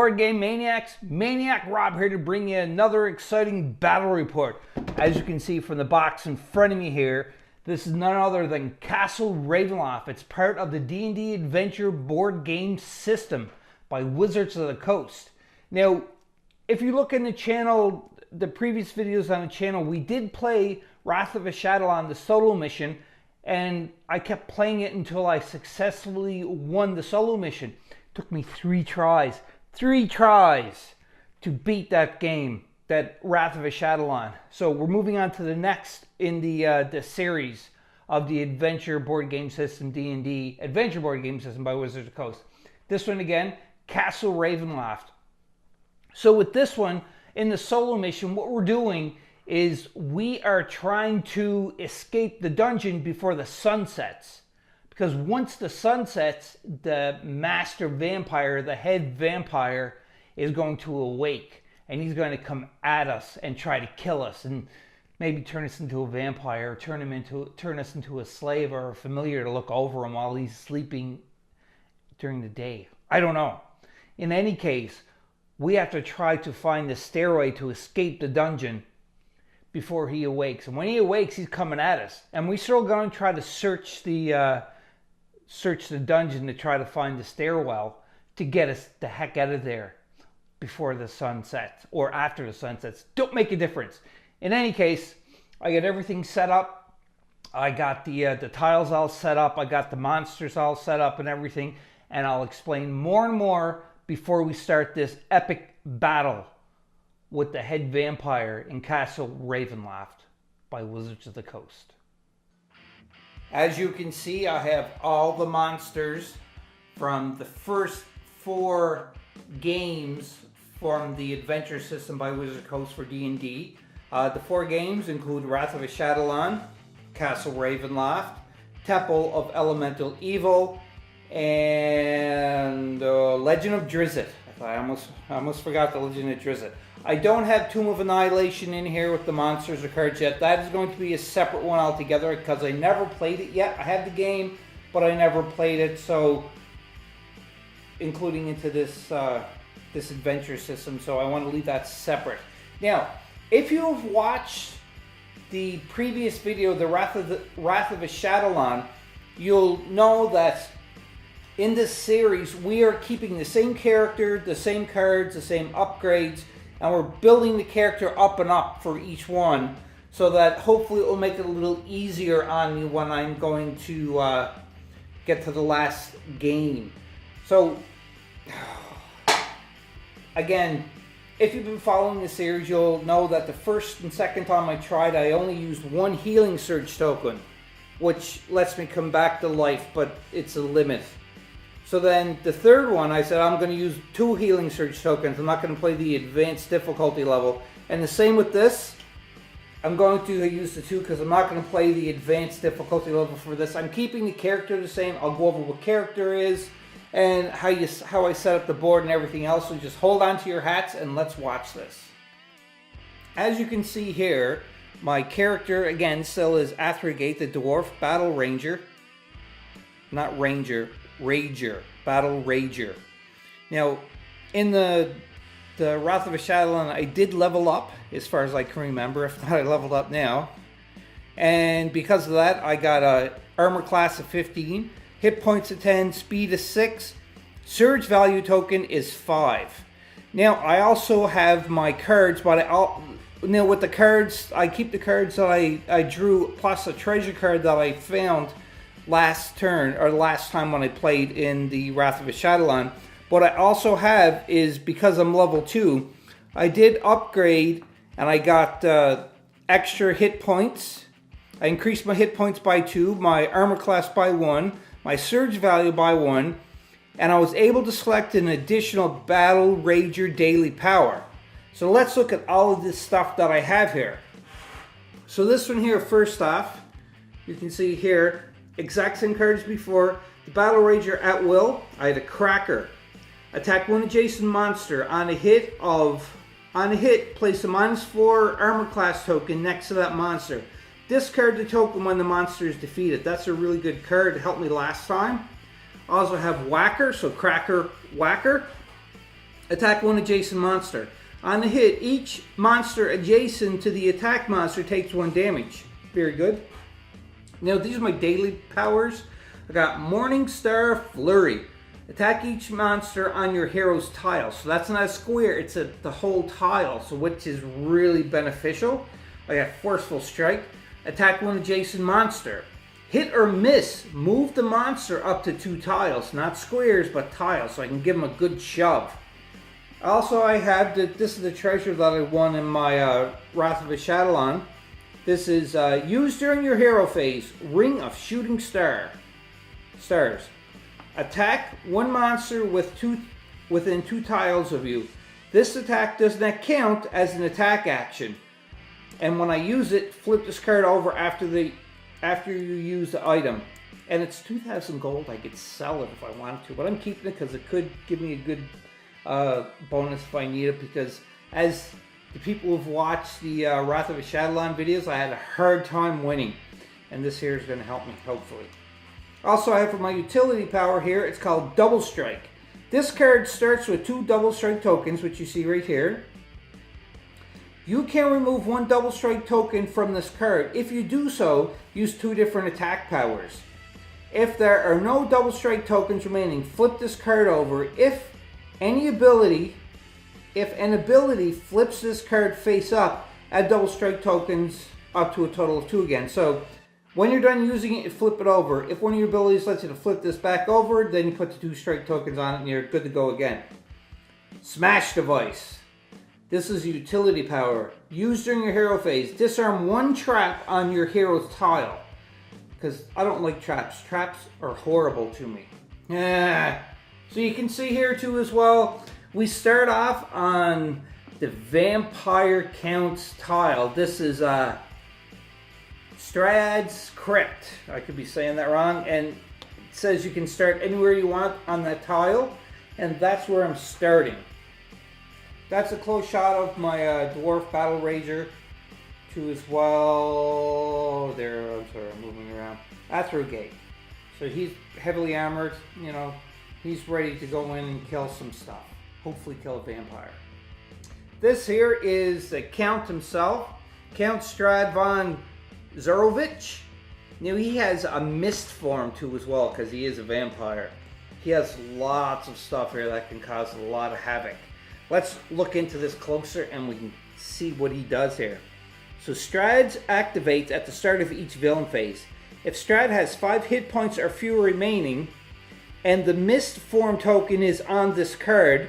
Board Game Maniacs, Maniac Rob here to bring you another exciting battle report. As you can see from the box in front of me here, this is none other than Castle Ravenloft. It's part of the D&D Adventure board game system by Wizards of the Coast. Now, if you look in the channel, the previous videos on the channel, we did play Wrath of a Shadowland, the solo mission, and I kept playing it until I successfully won the solo mission. It took me 3 tries to beat that game, that Wrath of a Shadowland. So we're moving on to the next in the series of the Adventure board game system, D&D Adventure board game system by Wizards of the Coast. This one again, Castle Ravenloft. So with this one, in the solo mission, what we're doing is we are trying to escape the dungeon before the sun sets. Because once the sun sets, the master vampire, the head vampire, is going to awake. And he's going to come at us and try to kill us. And maybe turn us into a vampire, turn us into a slave or a familiar to look over him while he's sleeping during the day. I don't know. In any case, we have to try to find the stairway to escape the dungeon before he awakes. And when he awakes, he's coming at us. And we're still going to try to search the dungeon to try to find the stairwell to get us the heck out of there before the sun sets or after the sun sets. Don't make a difference. In any case, I got everything set up. I got the tiles all set up. I got the monsters all set up and everything. And I'll explain more and more before we start this epic battle with the head vampire in Castle Ravenloft by Wizards of the Coast. As you can see, I have all the monsters from the first 4 games from the adventure system by Wizards of the Coast for D&D. The 4 games include Wrath of a Shadowland, Castle Ravenloft, Temple of Elemental Evil, and Legend of Drizzt. I almost forgot the Legend of Drizzt. I don't have Tomb of Annihilation in here with the monsters or cards yet. That is going to be a separate one altogether because I never played it yet. I have the game, but I never played it, so including into this this adventure system, so I want to leave that separate. Now, if you've watched the previous video, the Wrath of a Shadowland, you'll know that in this series we are keeping the same character, the same cards, the same upgrades, and we're building the character up and up for each one so that hopefully it will make it a little easier on me when I'm going to get to the last game. So, again, if you've been following the series, you'll know that the first and second time I tried, I only used 1 healing surge token, which lets me come back to life, but it's a limit. So then the third one, I said I'm going to use 2 healing surge tokens. I'm not going to play the advanced difficulty level. And the same with this. I'm going to use the 2 because I'm not going to play the advanced difficulty level for this. I'm keeping the character the same. I'll go over what character is and how I set up the board and everything else. So just hold on to your hats and let's watch this. As you can see here, my character again still is Athrogate, the dwarf battle ranger. Not ranger. Rager, battle rager. Now, in the Wrath of a Shadowland, I did level up as far as I can remember. If not, I leveled up now, and because of that, I got a armor class of 15, hit points of 10, speed of 6, surge value token is 5. Now, I also have my cards, but with the cards, I keep the cards that I drew plus a treasure card that I found last turn or last time when I played in the Wrath of a Shadowland. What I also have is, because I'm level 2, I did upgrade and I got extra hit points. I increased my hit points by 2, my armor class by 1, my surge value by 1, and I was able to select an additional Battle Rager daily power. So let's look at all of this stuff that I have here. So this one here, first off, you can see here, exact same cards before. The Battle Rager at will. I had a Cracker. Attack 1 adjacent monster. On a hit, place a -4 armor class token next to that monster. Discard the token when the monster is defeated. That's a really good card. It helped me last time. I also have Whacker, so Cracker, Whacker. Attack one adjacent monster. On the hit, each monster adjacent to the attack monster takes 1 damage. Very good. Now these are my daily powers. I got Morning Star Flurry. Attack each monster on your hero's tile. So that's not a square, it's the whole tile, so which is really beneficial. I got Forceful Strike. Attack one adjacent monster. Hit or miss, move the monster up to 2 tiles. Not squares, but tiles, so I can give him a good shove. Also, I have, this is the treasure that I won in my Wrath of Ashadalon. This is used during your hero phase. Ring of Shooting Stars. Attack one monster within 2 tiles of you. This attack does not count as an attack action. And when I use it, flip this card over after you use the item. And it's 2,000 gold. I could sell it if I wanted to, but I'm keeping it because it could give me a good bonus if I need it, because as the people who've watched the Wrath of Ashadalon videos, I had a hard time winning, and this here is going to help me, hopefully. Also, I have for my utility power here, it's called Double Strike. This card starts with 2 Double Strike tokens, which you see right here. You can remove 1 Double Strike token from this card. If you do so, use 2 different attack powers. If there are no Double Strike tokens remaining, flip this card over. If an ability flips this card face up, add Double Strike tokens up to a total of 2 again. So when you're done using it, you flip it over. If one of your abilities lets you to flip this back over, then you put the 2 strike tokens on it and you're good to go again. Smash Device. This is utility power. Used during your hero phase. Disarm 1 trap on your hero's tile. Because I don't like traps. Traps are horrible to me. So you can see here too as well, we start off on the Vampire Count's tile. This is Strahd's Crypt. I could be saying that wrong. And it says you can start anywhere you want on that tile. And that's where I'm starting. That's a close shot of my Dwarf Battle Rager too as well. There, I'm sorry, I'm moving around. Athrogate. So he's heavily armored, you know. He's ready to go in and kill some stuff. Hopefully kill a vampire. This here is the Count himself. Count Strahd von Zarovich. Now he has a mist form too as well, because he is a vampire. He has lots of stuff here that can cause a lot of havoc. Let's look into this closer and we can see what he does here. So Strahd activates at the start of each villain phase. If Strahd has 5 hit points or fewer remaining, and the mist form token is on this card,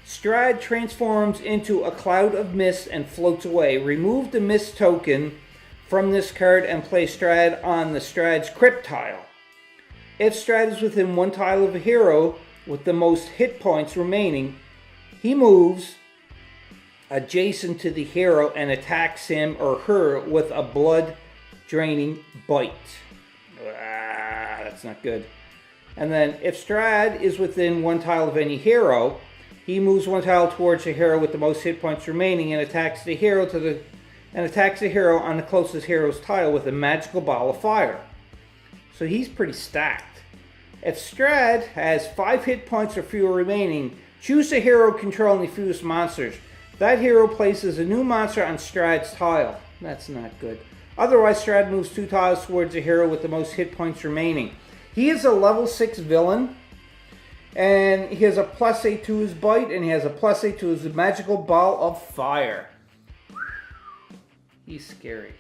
Strahd transforms into a cloud of mist and floats away. Remove the mist token from this card and place Strahd on the Strahd's Crypt tile. If Strahd is within 1 tile of a hero with the most hit points remaining, he moves adjacent to the hero and attacks him or her with a blood-draining bite. That's not good. And then if Strahd is within 1 tile of any hero, he moves 1 tile towards the hero with the most hit points remaining and attacks the hero on the closest hero's tile with a magical ball of fire. So he's pretty stacked. If Strahd has 5 hit points or fewer remaining, choose a hero controlling the fewest monsters. That hero places a new monster on Strahd's tile. That's not good. Otherwise, Strahd moves 2 tiles towards the hero with the most hit points remaining. He is a level 6 villain, and he has a +8 to his bite, and he has a +8 to his magical ball of fire. He's scary.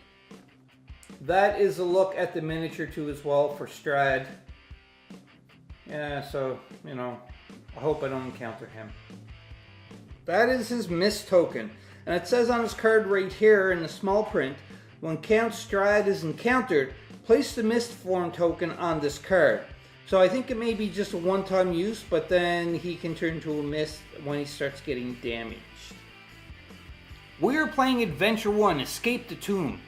That is a look at the miniature too as well for Strahd. Yeah, so, you know, I hope I don't encounter him. That is his mist token. And it says on his card right here in the small print, when Count Strahd is encountered, place the mist form token on this card. So I think it may be just a one-time use, but then he can turn into a mist when he starts getting damaged. We are playing Adventure 1, Escape the Tomb.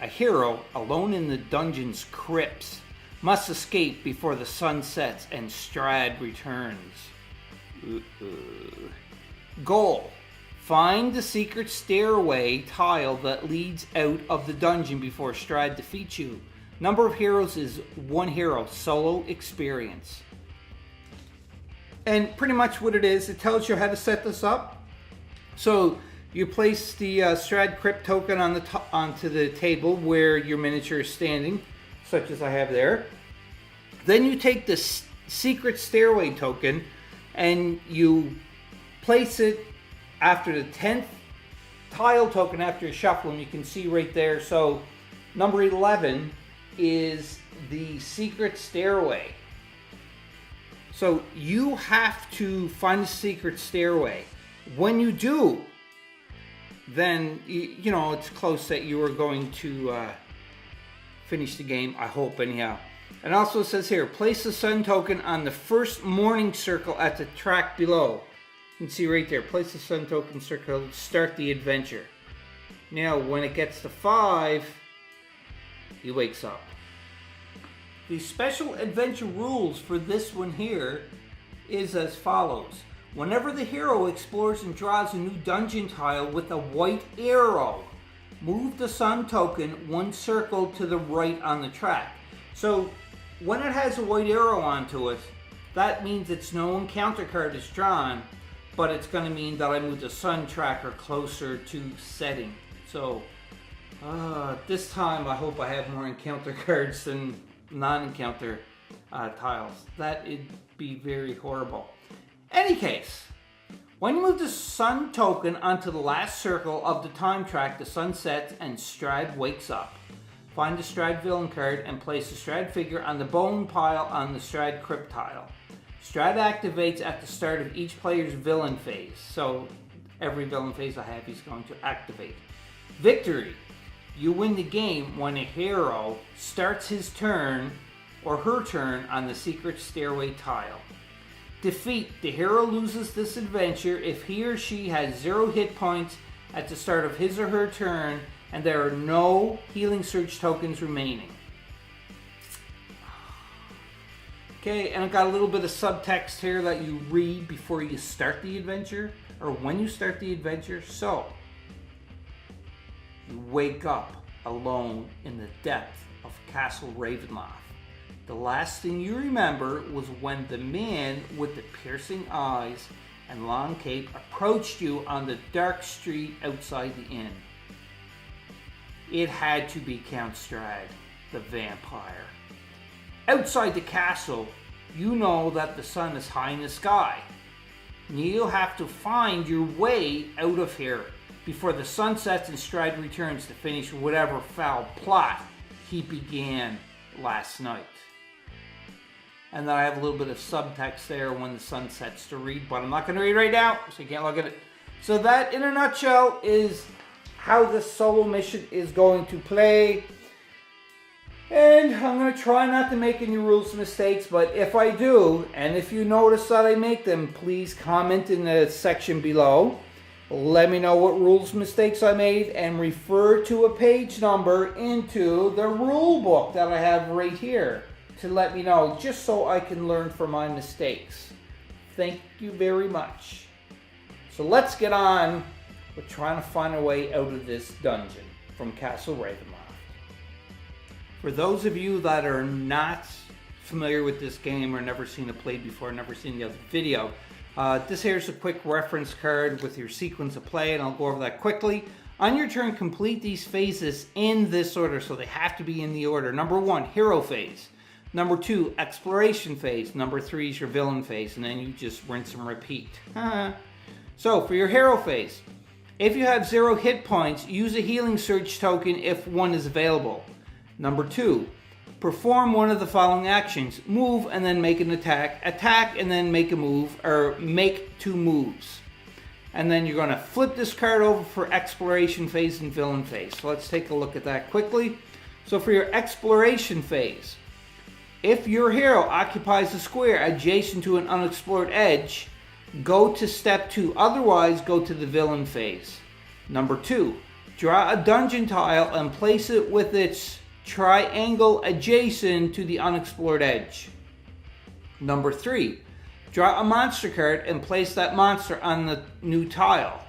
A hero, alone in the dungeon's crypts, must escape before the sun sets and Strahd returns. Goal: find the secret stairway tile that leads out of the dungeon before Strahd defeats you. Number of heroes is 1 hero, solo experience. And pretty much what it is, it tells you how to set this up. So you place the Strad Crypt token on onto the table where your miniature is standing, such as I have there. Then you take the Secret Stairway token and you place it after the 10th tile token after you shuffle them. You can see right there. So number 11 is the Secret Stairway. So you have to find the Secret Stairway. When you do, then you know it's close that you are going to finish the game, I hope anyhow. And also it says here, place the sun token on the first morning circle at the track below. You can see right there, place the sun token circle to start the adventure. Now when it gets to 5, he wakes up. The special adventure rules for this one here is as follows. Whenever the hero explores and draws a new dungeon tile with a white arrow, move the sun token 1 circle to the right on the track. So when it has a white arrow onto it, that means it's no encounter card is drawn, but it's going to mean that I move the sun tracker closer to setting. So this time I hope I have more encounter cards than non-encounter tiles. That'd be very horrible. Any case, when you move the sun token onto the last circle of the time track, the sun sets and Strad wakes up. Find the Strad villain card and place the Strad figure on the bone pile on the Strad crypt tile. Strad activates at the start of each player's villain phase. So every villain phase I have, he's going to activate. Victory. You win the game when a hero starts his turn or her turn on the Secret Stairway tile. Defeat. The hero loses this adventure if he or she has 0 hit points at the start of his or her turn and there are no healing surge tokens remaining. Okay, and I've got a little bit of subtext here that you read before you start the adventure, or when you start the adventure. So, you wake up alone in the depth of Castle Ravenloft. The last thing you remember was when the man with the piercing eyes and long cape approached you on the dark street outside the inn. It had to be Count Strad, the vampire. Outside the castle, you know that the sun is high in the sky. You'll have to find your way out of here before the sun sets and Strad returns to finish whatever foul plot he began last night. And then I have a little bit of subtext there when the sun sets to read, but I'm not going to read right now, so you can't look at it. So that, in a nutshell, is how this solo mission is going to play. And I'm going to try not to make any rules mistakes, but if I do, and if you notice that I make them, please comment in the section below. Let me know what rules mistakes I made and refer to a page number into the rule book that I have right here to let me know, just so I can learn from my mistakes. Thank you very much. So let's get on with trying to find a way out of this dungeon from Castle Ravenloft. For those of you that are not familiar with this game or never seen it played before, never seen the other video, this here's a quick reference card with your sequence of play, and I'll go over that quickly. On your turn, complete these phases in this order, so they have to be in the order. Number 1, hero phase. Number 2, exploration phase. Number 3 is your villain phase, and then you just rinse and repeat. So, for your hero phase, if you have 0 hit points, use a healing surge token if one is available. Number 2, perform one of the following actions. Move and then make an attack. Attack and then make a move, or make 2 moves. And then you're going to flip this card over for exploration phase and villain phase. So let's take a look at that quickly. So for your exploration phase, if your hero occupies a square adjacent to an unexplored edge, go to step 2. Otherwise, go to the villain phase. Number 2, draw a dungeon tile and place it with its triangle adjacent to the unexplored edge. Number 3, draw a monster card and place that monster on the new tile.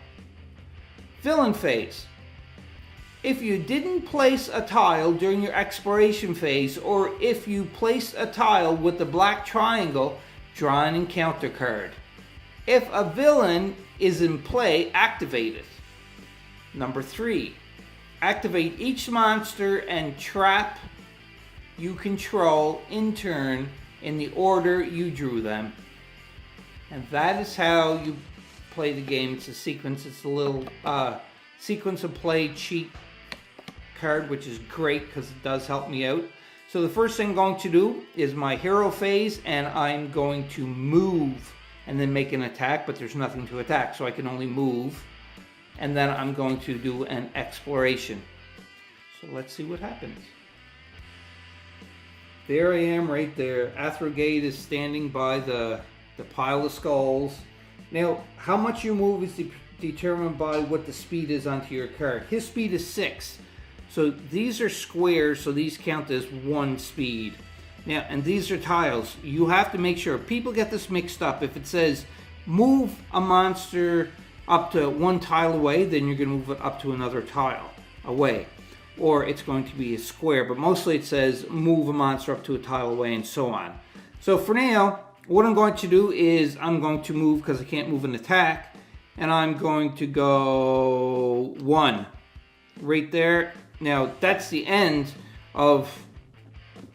Villain phase. If you didn't place a tile during your exploration phase, or if you placed a tile with the black triangle, draw an encounter card. If a villain is in play, activate it. Number 3, activate each monster and trap you control in turn in the order you drew them. And that is how you play the game. It's a sequence. It's a little sequence of play cheat card, which is great because it does help me out. So the first thing I'm going to do is my hero phase, and I'm going to move and then make an attack, but there's nothing to attack, so I can only move. And then I'm going to do an exploration. So let's see what happens. There I am right there. Athrogate is standing by the pile of skulls. Now, how much you move is determined by what the speed is onto your card. His speed is 6. So these are squares, so these count as 1 speed. Now, and these are tiles. You have to make sure. People get this mixed up. If it says move a monster up to 1 tile away, then you're going to move it up to another tile away. Or it's going to be a square, but mostly it says move a monster up to a tile away and so on. So for now, what I'm going to do is I'm going to move because I can't move an attack. And I'm going to go 1 right there. Now that's the end of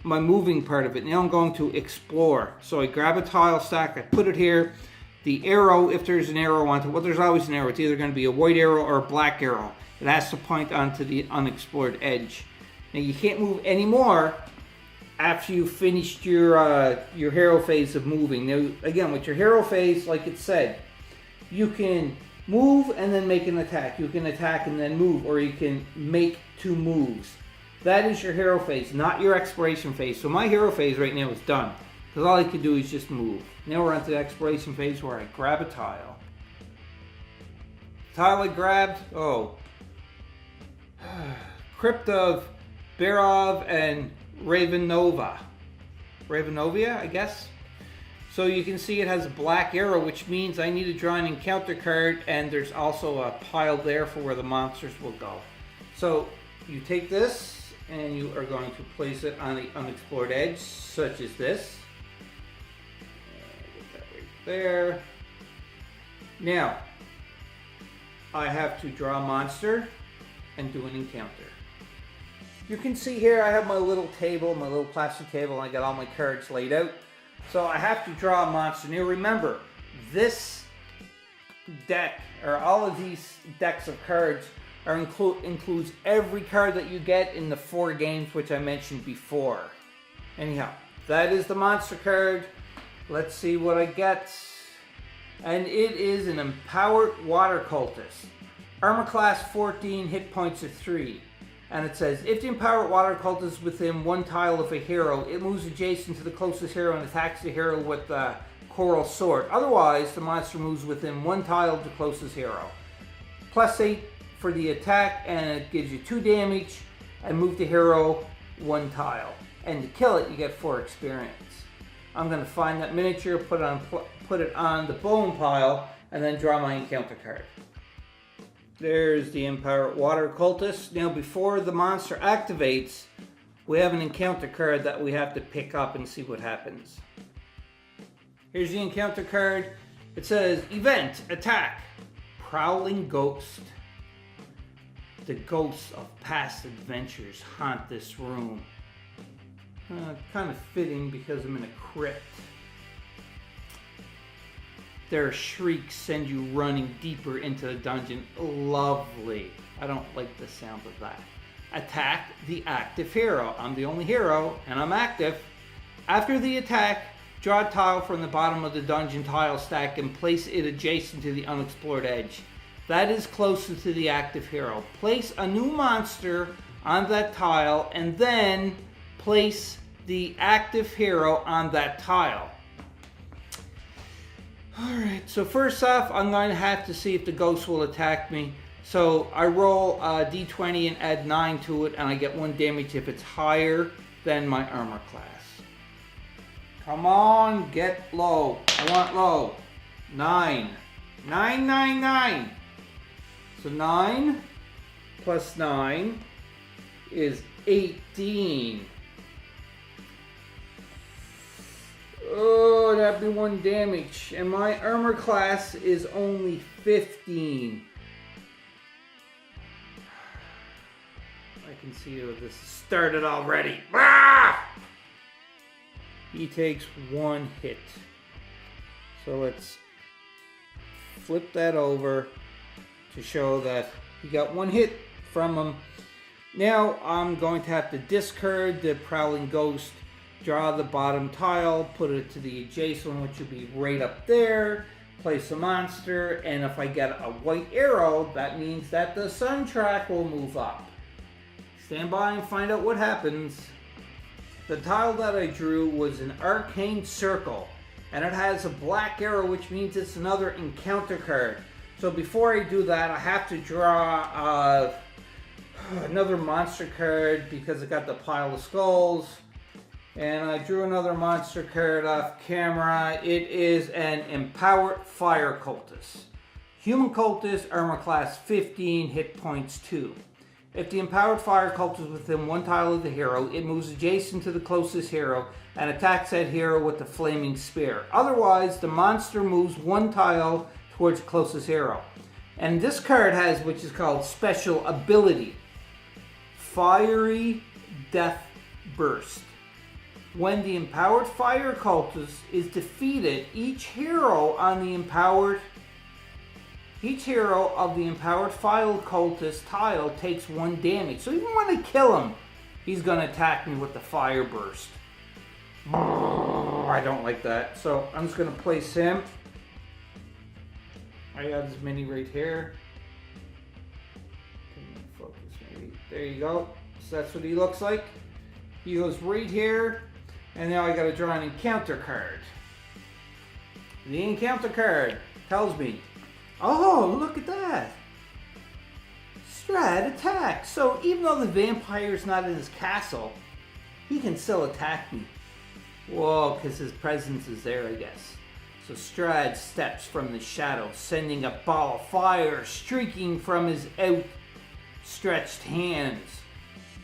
my moving part of it. Now I'm going to explore. So I grab a tile stack, I put it here. The arrow, if there's an arrow onto it, well, there's always an arrow. It's either going to be a white arrow or a black arrow. It has to point onto the unexplored edge. Now you can't move anymore after you've finished your hero phase of moving. Now again, with your hero phase, like it said, you can move and then make an attack. You can attack and then move, or you can make 2 moves. That is your hero phase, not your exploration phase. So my hero phase right now is done, because all I can do is just move. Now we're on to the exploration phase where I grab a tile. Tile I grabbed, Crypt of Barov and Ravenovia, I guess. So you can see it has a black arrow, which means I need to draw an encounter card, and there's also a pile there for where the monsters will go. So you take this and you are going to place it on the unexplored edge, such as this. Get that right there. Now, I have to draw a monster and do an encounter. You can see here I have my little table, my little plastic table, and I got all my cards laid out. So I have to draw a monster. Now remember, this deck, or all of these decks of cards, includes every card that you get in the 4 games which I mentioned before. Anyhow, that is the monster card. Let's see what I get. And it is an Empowered Water Cultist. Armor class 14, hit points of 3. And it says, if the Empowered Water Cultist is within 1 tile of a hero, it moves adjacent to the closest hero and attacks the hero with the Coral Sword. Otherwise, the monster moves within 1 tile of the closest hero. Plus 8 for the attack, and it gives you 2 damage, and move the hero 1 tile. And to kill it, you get 4 experience. I'm going to find that miniature, put it on the bone pile, and then draw my encounter card. There's the Empowered Water Cultist. Now before the monster activates, we have an encounter card that we have to pick up and see what happens. Here's the encounter card. It says, Event, Attack, Prowling Ghost. The ghosts of past adventures haunt this room. Kind of fitting because I'm in a crypt. Their shrieks send you running deeper into the dungeon. Lovely. I don't like the sound of that. Attack the active hero. I'm the only hero, and I'm active. After the attack, draw a tile from the bottom of the dungeon tile stack and place it adjacent to the unexplored edge. That is closest to the active hero. Place a new monster on that tile, and then place the active hero on that tile. Alright, so first off, I'm going to have to see if the ghost will attack me. So I roll a d20 and add 9 to it, and I get 1 damage if it's higher than my armor class. Come on, get low. I want low. 9. 9, 9, 9. So 9 plus 9 is 18. Oh, grab me 1 damage. And my armor class is only 15. I can see how this started already. Ah! He takes 1 hit. So let's flip that over to show that he got 1 hit from him. Now I'm going to have to discard the Prowling Ghost, draw the bottom tile, put it to the adjacent, which will be right up there, place a monster, and if I get a white arrow, that means that the sun track will move up. Stand by and find out what happens. The tile that I drew was an arcane circle, and it has a black arrow, which means it's another encounter card. So before I do that, I have to draw another monster card because I got the pile of skulls. And I drew another monster card off camera. It is an Empowered Fire Cultist. Human Cultist, armor class 15, hit points 2. If the Empowered Fire Cultist is within 1 tile of the hero, it moves adjacent to the closest hero and attacks that hero with the flaming spear. Otherwise, the monster moves 1 tile towards the closest hero. And this card has, which is called Special Ability, Fiery Death Burst. When the Empowered Fire Cultist is defeated, each hero of the Empowered Fire Cultist tile takes 1 damage. So even when I kill him, he's going to attack me with the Fire Burst. I don't like that. So I'm just going to place him. I got his mini right here. Can you focus maybe? There you go. So that's what he looks like. He goes right here. And now I got to draw an encounter card. The encounter card tells me, oh, look at that. Strad attack. So even though the vampire's not in his castle, he can still attack me. Whoa, because his presence is there, I guess. So Strad steps from the shadow, sending a ball of fire streaking from his outstretched hands.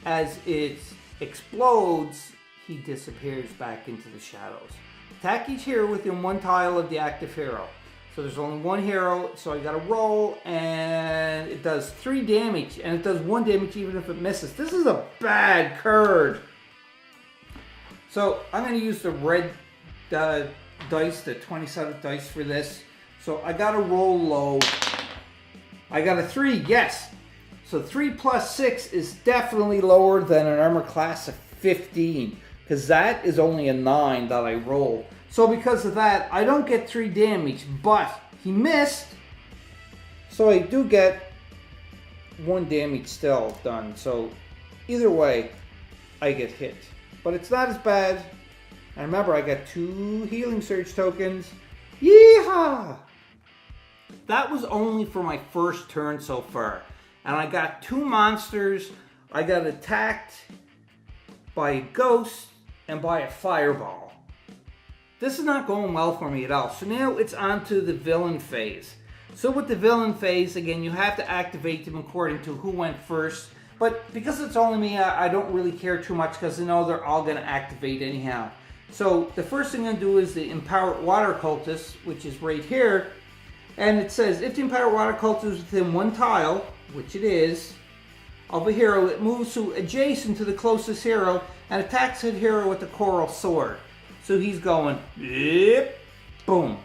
As it explodes, he disappears back into the shadows. Attack each hero within 1 tile of the active hero. So there's only 1 hero, so I gotta roll, and it does 3 damage, and it does 1 damage even if it misses. This is a bad card. So I'm gonna use the red dice, the 27th dice for this. So I gotta roll low. I got a 3, yes. So 3 plus 6 is definitely lower than an armor class of 15. Because that is only a 9 that I roll. So because of that, I don't get 3 damage, but he missed. So I do get 1 damage still done. So either way, I get hit. But it's not as bad. And remember, I got 2 healing surge tokens. Yeehaw! That was only for my first turn so far. And I got 2 monsters. I got attacked by a ghost and by a fireball. This is not going well for me at all. So now it's on to the villain phase. So with the villain phase, again, you have to activate them according to who went first. But because it's only me, I don't really care too much because I know they're all going to activate anyhow. So the first thing I'm going to do is the Empowered Water Cultist, which is right here. And it says, if the Empowered Water Cultist is within 1 tile, which it is, of a hero, it moves to adjacent to the closest hero and attacks that hero with the coral sword. So he's going, yep, boom,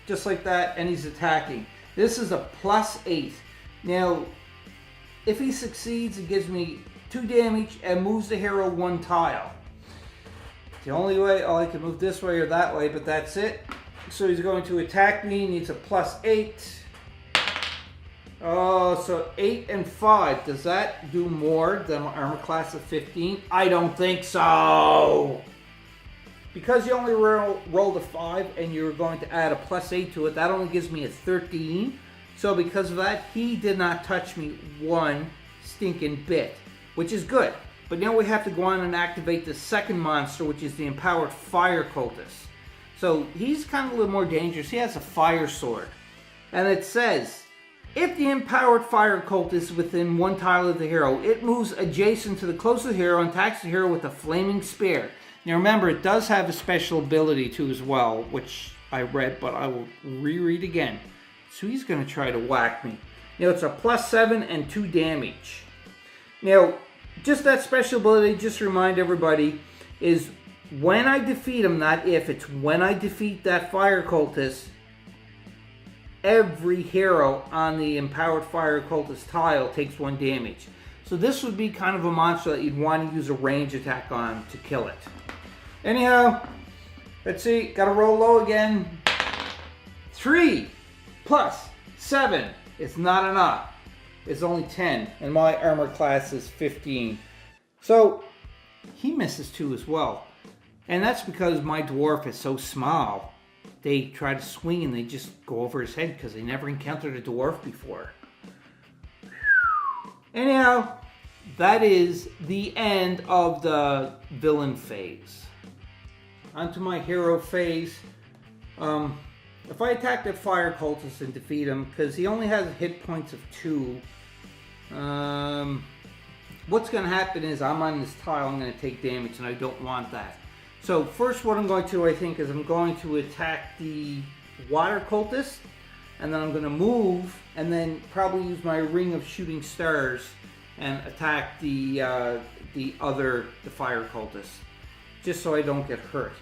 just like that, and he's attacking. This is a +8. Now, if he succeeds, it gives me 2 damage and moves the hero 1 tile. The only way, oh, I can move this way or that way, but that's it. So he's going to attack me, needs a +8. Oh, so 8 and 5. Does that do more than my armor class of 15? I don't think so. Because you only rolled a 5 and you're going to add a +8 to it, that only gives me a 13. So because of that, he did not touch me 1 stinking bit, which is good. But now we have to go on and activate the second monster, which is the Empowered Fire Cultist. So he's kind of a little more dangerous. He has a fire sword. And it says, if the Empowered Fire Cultist is within 1 tile of the hero, it moves adjacent to the closest hero and attacks the hero with a flaming spear. Now remember, it does have a special ability too as well, which I read, but I will reread again. So he's going to try to whack me. Now it's a +7 and 2 damage. Now, just that special ability, just to remind everybody, is when I defeat him, not if, it's when I defeat that fire cultist, every hero on the empowered fire cultist tile takes 1 damage. So this would be kind of a monster that you'd want to use a range attack on to kill it. Anyhow, let's see, gotta roll low again. 3 plus 7 is not enough. It's only 10, and my armor class is 15. So he misses 2 as well. And that's because my dwarf is so small. They try to swing and they just go over his head because they never encountered a dwarf before. Anyhow, that is the end of the villain phase. Onto my hero phase. If I attack that fire cultist and defeat him, because he only has hit points of 2, what's going to happen is I'm on this tile, I'm going to take damage, and I don't want that. So first what I'm going to do, I think, is I'm going to attack the water cultist, and then I'm going to move, and then probably use my ring of shooting stars and attack the fire cultist, just so I don't get hurt.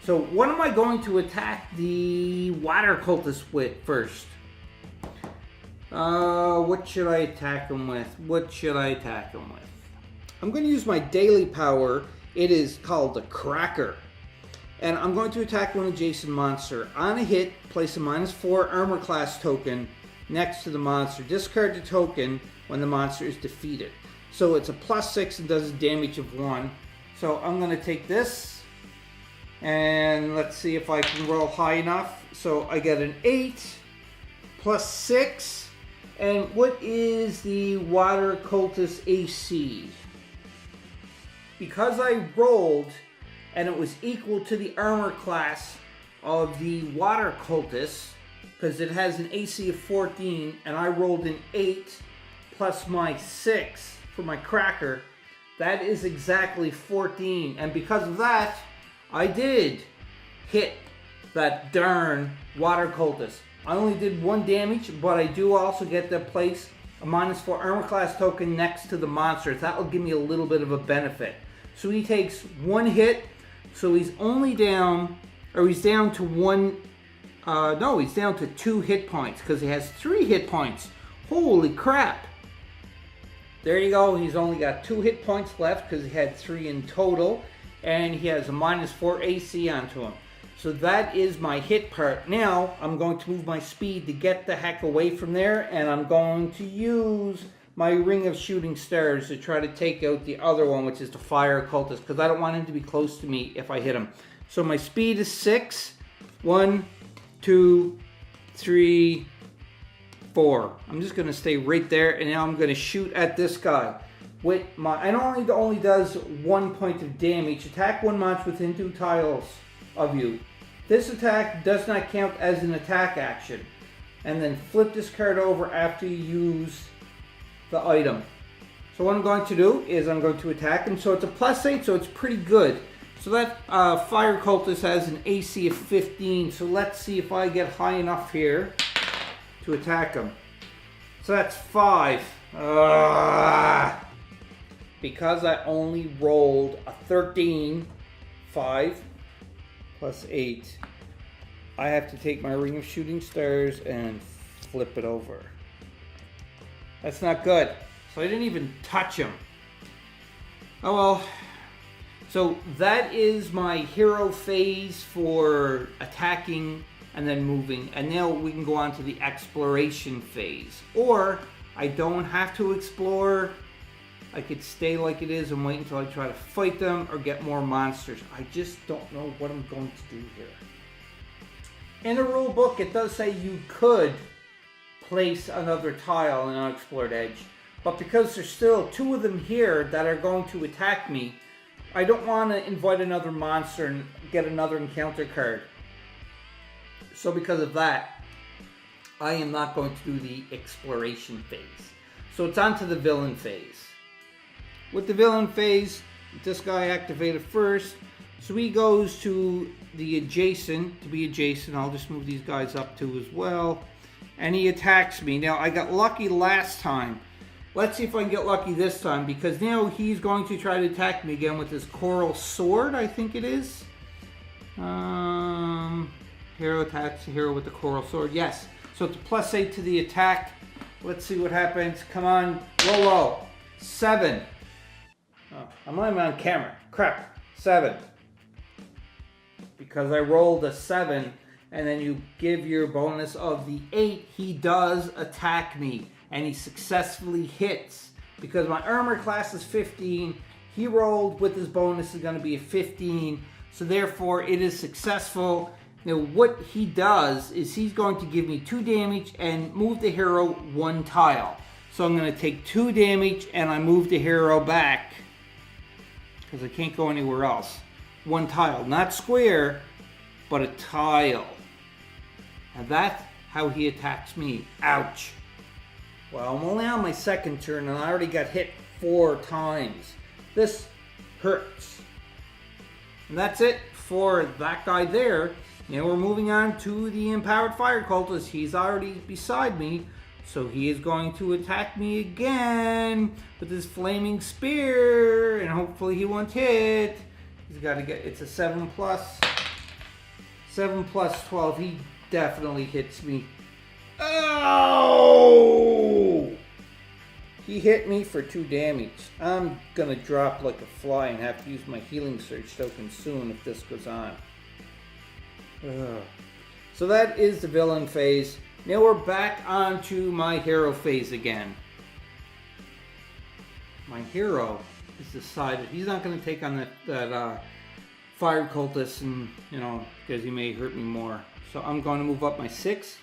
So what am I going to attack the water cultist with first? What should I attack him with? I'm going to use my daily power. It is called the Cracker. And I'm going to attack one adjacent monster. On a hit, place a -4 armor class token next to the monster. Discard the token when the monster is defeated. So it's a +6 and does a damage of 1. So I'm going to take this. And let's see if I can roll high enough. So I get an 8 +6. And what is the water cultist AC? Because I rolled and it was equal to the armor class of the water cultist, because it has an AC of 14, and I rolled an 8 plus my 6 for my cracker, that is exactly 14. And because of that, I did hit that darn water cultist. I only did 1 damage, but I do also get to place a -4 armor class token next to the monster. That will give me a little bit of a benefit. So he takes 1 hit, so he's only down, or he's down to 1, no, he's down to 2 hit points, because he has 3 hit points. Holy crap. There you go, he's only got 2 hit points left, because he had 3 in total, and he has a -4 AC onto him. So that is my hit part. Now, I'm going to move my speed to get the heck away from there, and I'm going to use my ring of shooting stars to try to take out the other one, which is the fire cultist, because I don't want him to be close to me if I hit him. So my speed is 6. 1, 2, 3, 4. I'm just going to stay right there, and now I'm going to shoot at this guy. With my, and only does 1 point of damage. Attack one monster within 2 tiles of you. This attack does not count as an attack action. And then flip this card over after you use the item. So what I'm going to do is I'm going to attack him. So it's a +8, so it's pretty good. So that fire cultist has an AC of 15. So let's see if I get high enough here to attack him. So that's 5. Because I only rolled a 13, 5 plus 8, I have to take my ring of shooting stars and flip it over. That's not good. So I didn't even touch him. Oh well. So that is my hero phase for attacking and then moving. And now we can go on to the exploration phase. Or I don't have to explore. I could stay like it is and wait until I try to fight them or get more monsters. I just don't know what I'm going to do here. In the rule book, it does say you could place another tile on an unexplored edge. But because there's still 2 of them here that are going to attack me, I don't want to invite another monster and get another encounter card. So because of that, I am not going to do the exploration phase. So it's on to the villain phase. With the villain phase, this guy activated first. So he goes to the adjacent, to be adjacent. I'll just move these guys up too as well. And he attacks me. Now, I got lucky last time. Let's see if I can get lucky this time, because now he's going to try to attack me again with his coral sword, I think it is. Hero attacks the hero with the coral sword. Yes. So it's a +8 to the attack. Let's see what happens. Come on. Roll low. 7. Oh, I'm not even on camera. Crap. 7. Because I rolled a 7, and then you give your bonus of the 8, he does attack me. And he successfully hits. Because my armor class is 15, he rolled with his bonus is going to be a 15. So therefore, it is successful. Now, what he does is he's going to give me 2 damage and move the hero 1 tile. So I'm going to take 2 damage and I move the hero back. Because I can't go anywhere else. 1 tile. Not square, but a tile. And that's how he attacks me. Ouch. Well, I'm only on my second turn and I already got hit 4 times. This hurts. And that's it for that guy there. Now we're moving on to the Empowered Fire Cultist. He's already beside me. So he is going to attack me again with his flaming spear. And hopefully he won't hit. He's got to get, it's a 7 plus. 7 plus 12. He definitely hits me. Oh! He hit me for 2 damage. I'm gonna drop like a fly and have to use my healing surge token soon if this goes on. Ugh. So that is the villain phase. Now we're back onto my hero phase again. My hero has decided he's not gonna take on that fire cultist, and you know, because he may hurt me more. So I'm going to move up my 6.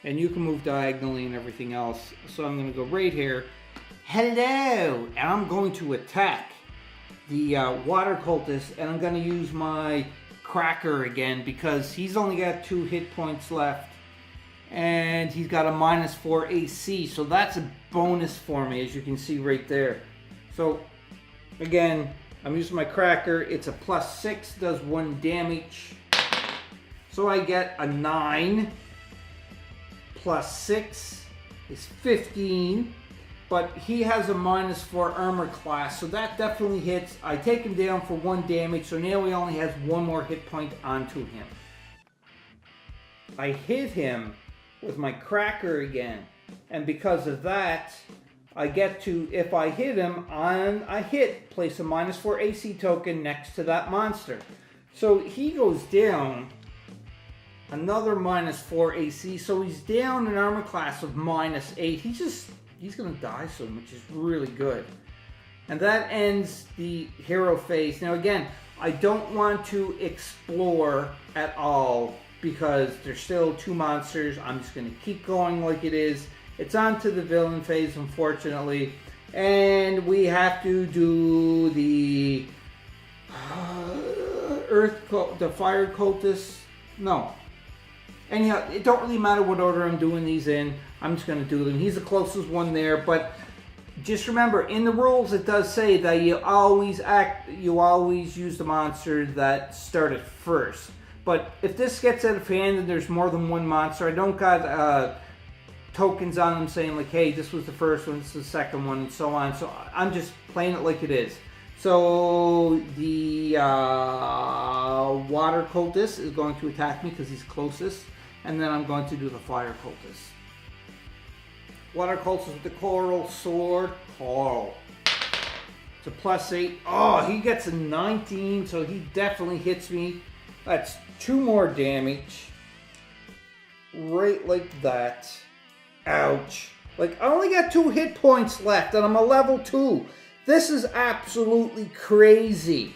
And you can move diagonally and everything else. So I'm going to go right here. Hello! And I'm going to attack the water cultist. And I'm going to use my cracker again. Because he's only got 2 hit points left. And he's got a -4 AC. So that's a bonus for me, as you can see right there. So, again, I'm using my cracker. It's a +6. Does 1 damage. So I get a 9. +6 is 15, but he has a -4 armor class, so that definitely hits. I take him down for 1 damage, so now he only has 1 more hit point onto him. I hit him with my cracker again, and because of that, I get to, if I hit him on a hit, place a -4 AC token next to that monster. So he goes down. Another -4 AC, so he's down an armor class of -8. He's gonna die soon, which is really good. And that ends the hero phase. Now again, I don't want to explore at all because there's still 2 monsters. I'm just gonna keep going like it is. It's on to the villain phase, unfortunately. And we have to do the the fire cultist. No. Anyhow, it don't really matter what order I'm doing these in. I'm just going to do them. He's the closest one there, but just remember, in the rules it does say that you always use the monster that started first. But if this gets out of hand and there's more than 1 monster, I don't got tokens on them saying like, hey, this was the first one, this is the second one, and so on. So I'm just playing it like it is. So the water cultist is going to attack me because he's closest. And then I'm going to do the fire cultist. Water cultist with the coral sword. Coral. It's a +8. Oh, he gets a 19, so he definitely hits me. That's 2 more damage. Right like that. Ouch. Like, I only got 2 hit points left, and I'm a level 2. This is absolutely crazy.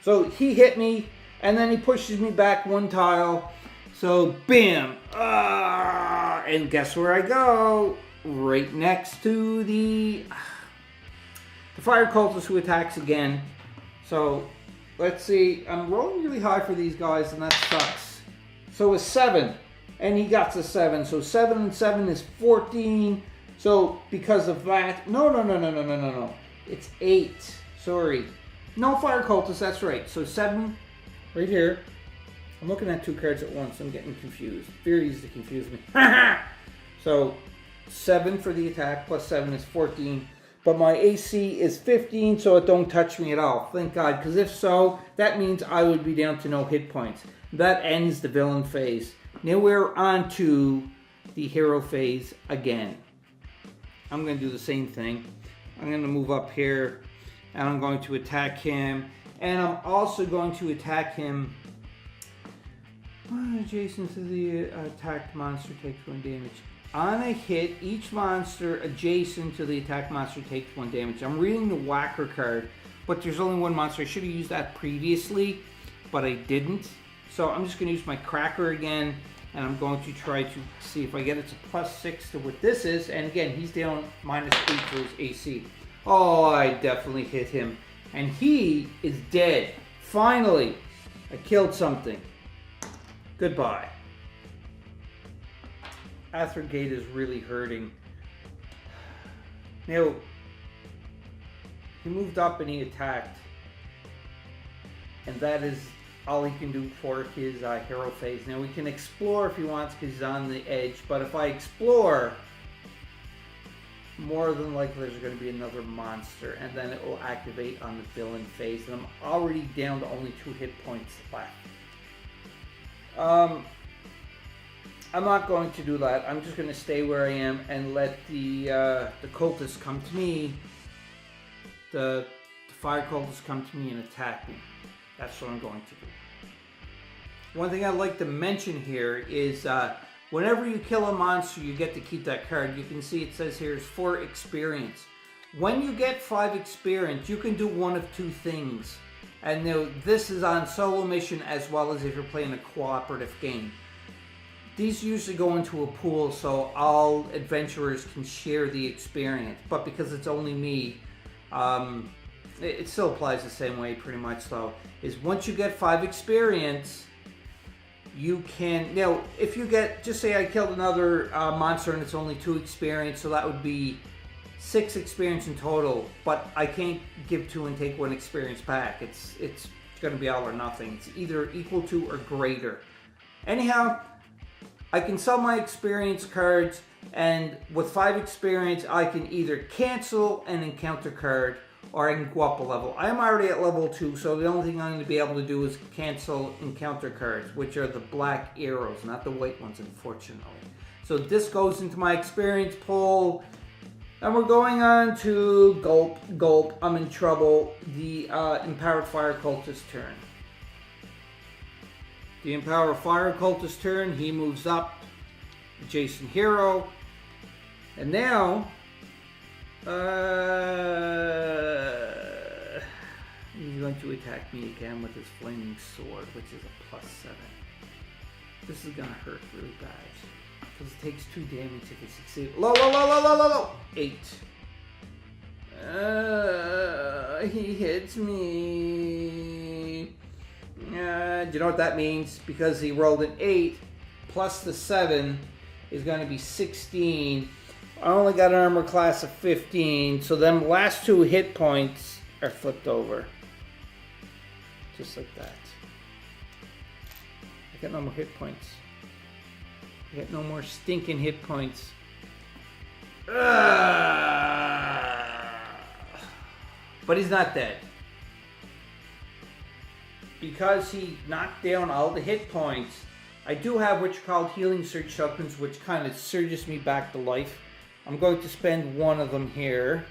So he hit me, and then he pushes me back 1 tile. So, bam! And guess where I go? Right next to the fire cultist who attacks again. So, let's see. I'm rolling really high for these guys, and that sucks. So, it's 7. And he got to 7. So, 7 and 7 is 14. So, because of that... No. It's 8. Sorry. No fire cultists, that's right. So 7 right here. I'm looking at 2 cards at once. I'm getting confused. Very easy to confuse me. So 7 for the attack, plus 7 is 14. But my AC is 15, so it don't touch me at all. Thank God, because if so, that means I would be down to no hit points. That ends the villain phase. Now we're on to the hero phase again. I'm going to do the same thing. I'm going to move up here, and I'm going to attack him. And I'm also going to attack him adjacent to the attacked monster takes 1 damage. On a hit, each monster adjacent to the attack monster takes 1 damage. I'm reading the whacker card, but there's only 1 monster. I should have used that previously, but I didn't. So I'm just going to use my cracker again, and I'm going to try to see if I get it to +6 to what this is. And again, he's down -8 for his AC. Oh, I definitely hit him. And he is dead. Finally, I killed something. Goodbye. Athrid Gate is really hurting. Now, he moved up and he attacked. And that is all he can do for his hero phase. Now, we can explore if he wants because he's on the edge. But if I explore, more than likely there's going to be another monster. And then it will activate on the villain phase. And I'm already down to only 2 hit points left. I'm not going to do that. I'm just going to stay where I am and let the cultists come to me. The fire cultists come to me and attack me. That's what I'm going to do. One thing I'd like to mention here is whenever you kill a monster, you get to keep that card. You can see it says here is 4 experience. When you get 5 experience, you can do one of 2 things. And now this is on solo mission as well as if you're playing a cooperative game. These usually go into a pool so all adventurers can share the experience. But because it's only me, it still applies the same way pretty much though. Is once you get 5 experience, you can... Now, if you get... Just say I killed another monster and it's only 2 experience, so that would be 6 experience in total. But I can't give 2 and take 1 experience back. It's going to be all or nothing. It's either equal to or greater. Anyhow... I can sell my experience cards, and with 5 experience, I can either cancel an encounter card, or I can go up a level. I'm already at level 2, so the only thing I'm going to be able to do is cancel encounter cards, which are the black arrows, not the white ones, unfortunately. So this goes into my experience pool, and we're going on to gulp, I'm in trouble, the Empowered Fire Cultist turn. The Empower Fire Cultist turn, he moves up, adjacent hero, and now, he's going to attack me again with his flaming sword, which is a +7. This is going to hurt really bad, because it takes 2 damage if it succeeds. Low, 8. He hits me. Do you know what that means? Because he rolled an 8 plus the 7 is going to be 16. I only got an armor class of 15, so them last 2 hit points are flipped over. Just like that. I got no more hit points. I got no more stinking hit points. But he's not dead. Because he knocked down all the hit points, I do have what you call healing surge tokens, which kind of surges me back to life. I'm going to spend 1 of them here.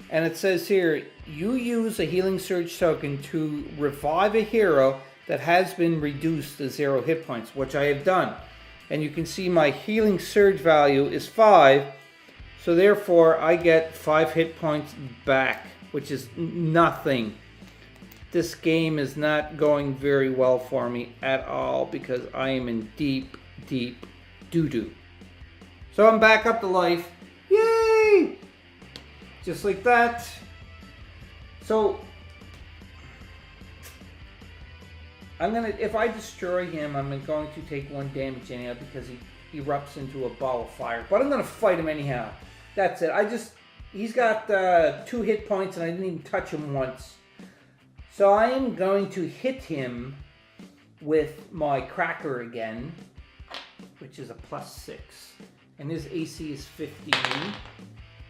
And it says here, you use a healing surge token to revive a hero that has been reduced to 0 hit points, which I have done. And you can see my healing surge value is 5, so therefore I get 5 hit points back, which is nothing. This game is not going very well for me at all because I am in deep, deep doo-doo. So I'm back up to life. Yay! Just like that. So I'm gonna, if I destroy him, I'm going to take 1 damage anyhow because he erupts into a ball of fire. But I'm gonna fight him anyhow. That's it. He's got 2 hit points and I didn't even touch him once. So I am going to hit him with my cracker again, which is a +6. And his AC is 15.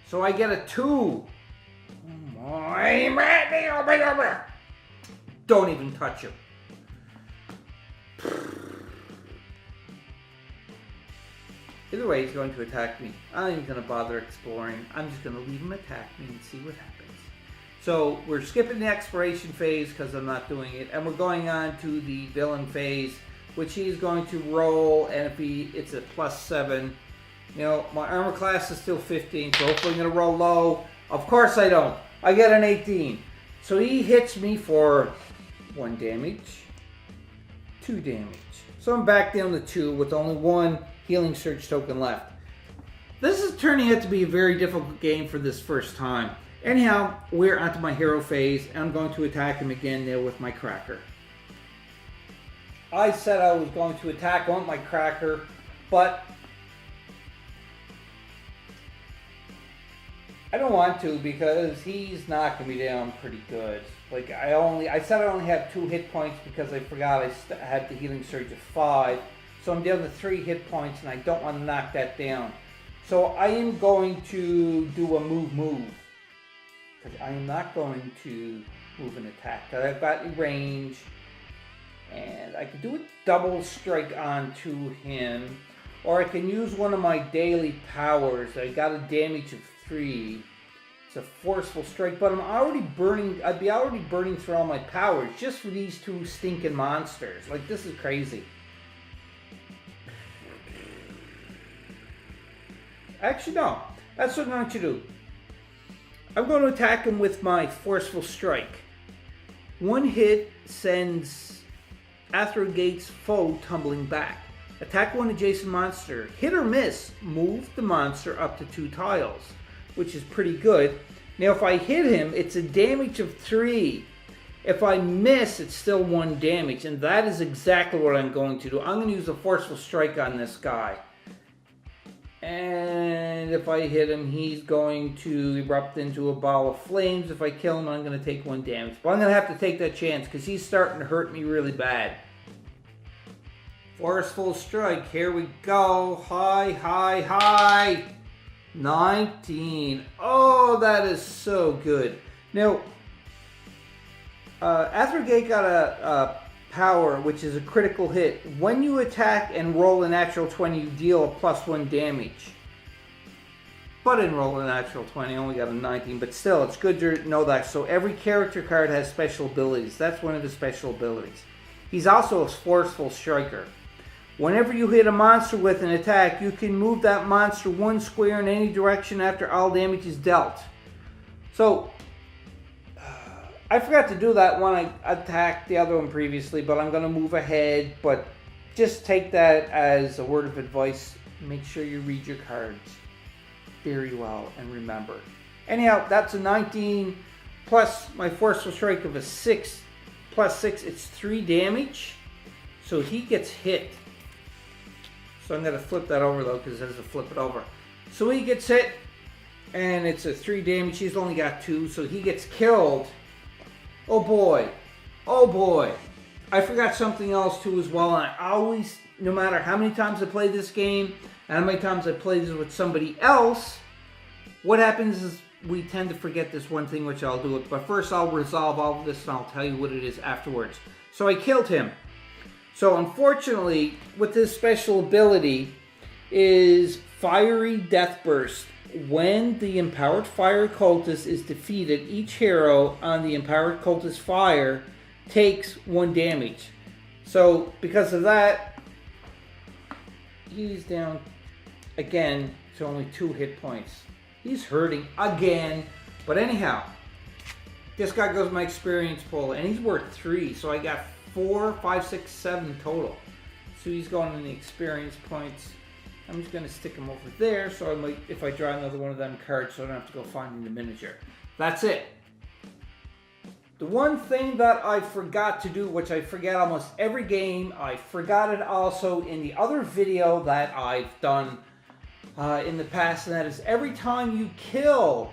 So I get a 2. Don't even touch him. Either way, he's going to attack me. I'm not even going to bother exploring. I'm just going to leave him attack me and see what happens. So we're skipping the exploration phase because I'm not doing it. And we're going on to the villain phase, which he's going to roll. And if it's a +7, you know, my armor class is still 15. So hopefully I'm going to roll low. Of course I don't. I get an 18. So he hits me for 1 damage, 2 damage. So I'm back down to 2 with only 1 healing surge token left. This is turning out to be a very difficult game for this first time. Anyhow, we're onto my hero phase, and I'm going to attack him again now with my cracker. I said I was going to attack him with my cracker, but I don't want to because he's knocking me down pretty good. Like I said I only have 2 hit points because I forgot I had the healing surge of 5. So I'm down to 3 hit points and I don't want to knock that down. So I am going to do a move. Because I am not going to move and attack. I've got range. And I could do a double strike onto him. Or I can use one of my daily powers. I got a damage of 3. It's a forceful strike. But I'd be already burning through all my powers just for these 2 stinking monsters. Like, this is crazy. Actually, no. That's what I'm going to do. I'm going to attack him with my forceful strike. 1 hit sends Athroggate's foe tumbling back. Attack 1 adjacent monster. Hit or miss, move the monster up to 2 tiles, which is pretty good. Now, if I hit him, it's a damage of 3. If I miss, it's still 1 damage, and that is exactly what I'm going to do. I'm going to use a forceful strike on this guy. And if I hit him, he's going to erupt into a ball of flames. If I kill him, I'm going to take 1 damage. But I'm going to have to take that chance because he's starting to hurt me really bad. Forceful strike. Here we go. High. 19. Oh, that is so good. Now, Athrogate got a power, which is a critical hit. When you attack and roll a natural 20, you deal a +1 damage. But in roll a natural 20, I only got a 19. But still, it's good to know that. So every character card has special abilities. That's one of the special abilities. He's also a forceful striker. Whenever you hit a monster with an attack, you can move that monster 1 square in any direction after all damage is dealt. So I forgot to do that when I attacked the other one previously, but I'm going to move ahead. But just take that as a word of advice. Make sure you read your cards very well and remember. Anyhow, that's a 19 plus my forceful strike of a 6 plus 6. It's 3 damage. So he gets hit. So I'm going to flip that over though because it has to flip it over. So he gets hit and it's a 3 damage. He's only got 2, so he gets killed. Oh boy. I forgot something else too as well, and I always, no matter how many times I play this game, and how many times I play this with somebody else, what happens is we tend to forget this one thing, which I'll do it. But first I'll resolve all of this and I'll tell you what it is afterwards. So I killed him. So unfortunately, with this special ability is Fiery Death Burst. When the Empowered Fire Cultist is defeated, each hero on the Empowered Cultist Fire takes 1 damage. So because of that, he's down again to only 2 hit points. He's hurting again. But anyhow, this guy goes my experience pool, and he's worth 3. So I got 4, 5, 6, 7 total. So he's going in the experience points. I'm just going to stick him over there, so I might, if I draw another one of them cards, so I don't have to go finding the miniature. That's it. The one thing that I forgot to do, which I forget almost every game, I forgot it also in the other video that I've done in the past, and that is every time you kill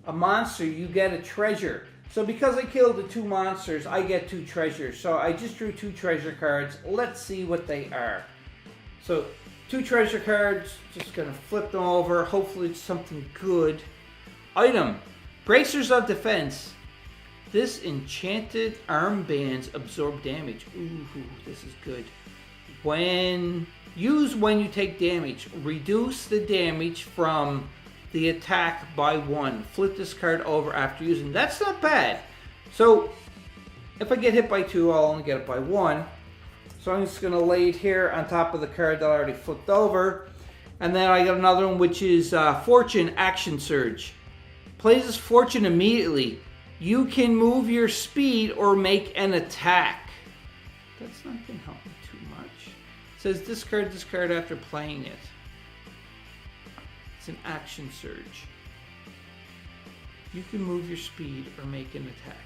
a monster, you get a treasure. So because I killed the 2 monsters, I get 2 treasures. So I just drew 2 treasure cards. Let's see what they are. So 2 treasure cards, just gonna flip them over. Hopefully it's something good. Item, Bracers of Defense. This enchanted armbands absorb damage. Ooh, this is good. When you take damage, reduce the damage from the attack by 1. Flip this card over after using. That's not bad. So if I get hit by 2, I'll only get it by 1. So I'm just gonna lay it here on top of the card that I already flipped over. And then I got another one, which is Fortune Action Surge. Plays this Fortune immediately. You can move your speed or make an attack. That's not gonna help me too much. It says discard this card after playing it. It's an action surge. You can move your speed or make an attack.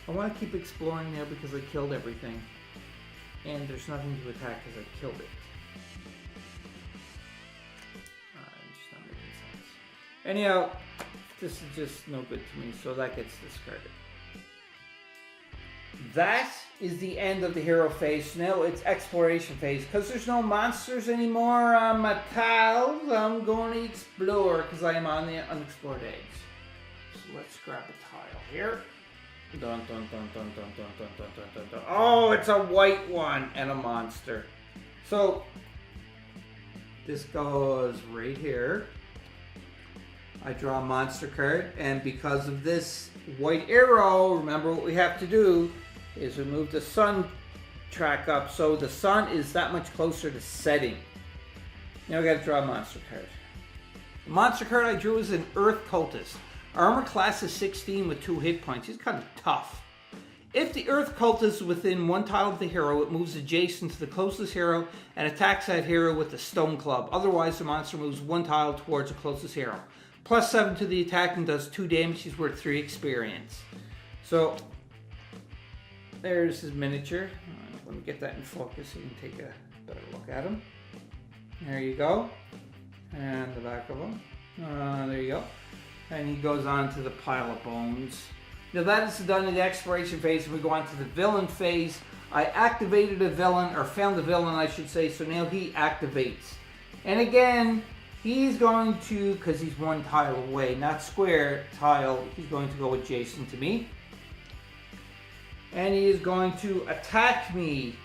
I want to keep exploring there because I killed everything. And there's nothing to attack because I killed it. Just not making sense. Anyhow, this is just no good to me, so that gets discarded. That is the end of the hero phase. Now it's exploration phase. Because there's no monsters anymore on my tiles, I'm going to explore because I am on the unexplored edge. So let's grab a tile here. Dun, dun, dun, dun, dun, dun, dun, dun, dun, dun, dun. Oh, it's a white one and a monster. So this goes right here. I draw a monster card, and because of this white arrow, remember what we have to do is we move the sun track up so the sun is that much closer to setting. Now we got to draw a monster card. The monster card I drew is an Earth Cultist. Armor class is 16 with 2 hit points. He's kind of tough. If the Earth Cultist is within 1 tile of the hero, it moves adjacent to the closest hero and attacks that hero with the stone club. Otherwise, the monster moves 1 tile towards the closest hero. Plus 7 to the attack and does 2 damage. He's worth 3 experience. So there's his miniature. Let me get that in focus so you can take a better look at him. There you go. And the back of him. There you go. And he goes on to the pile of bones. Now that is done in the exploration phase, and we go on to the villain phase. I activated a villain, or found the villain I should say, so now he activates. And again, he's going to, because he's 1 tile away, not square tile, he's going to go adjacent to me. And he is going to attack me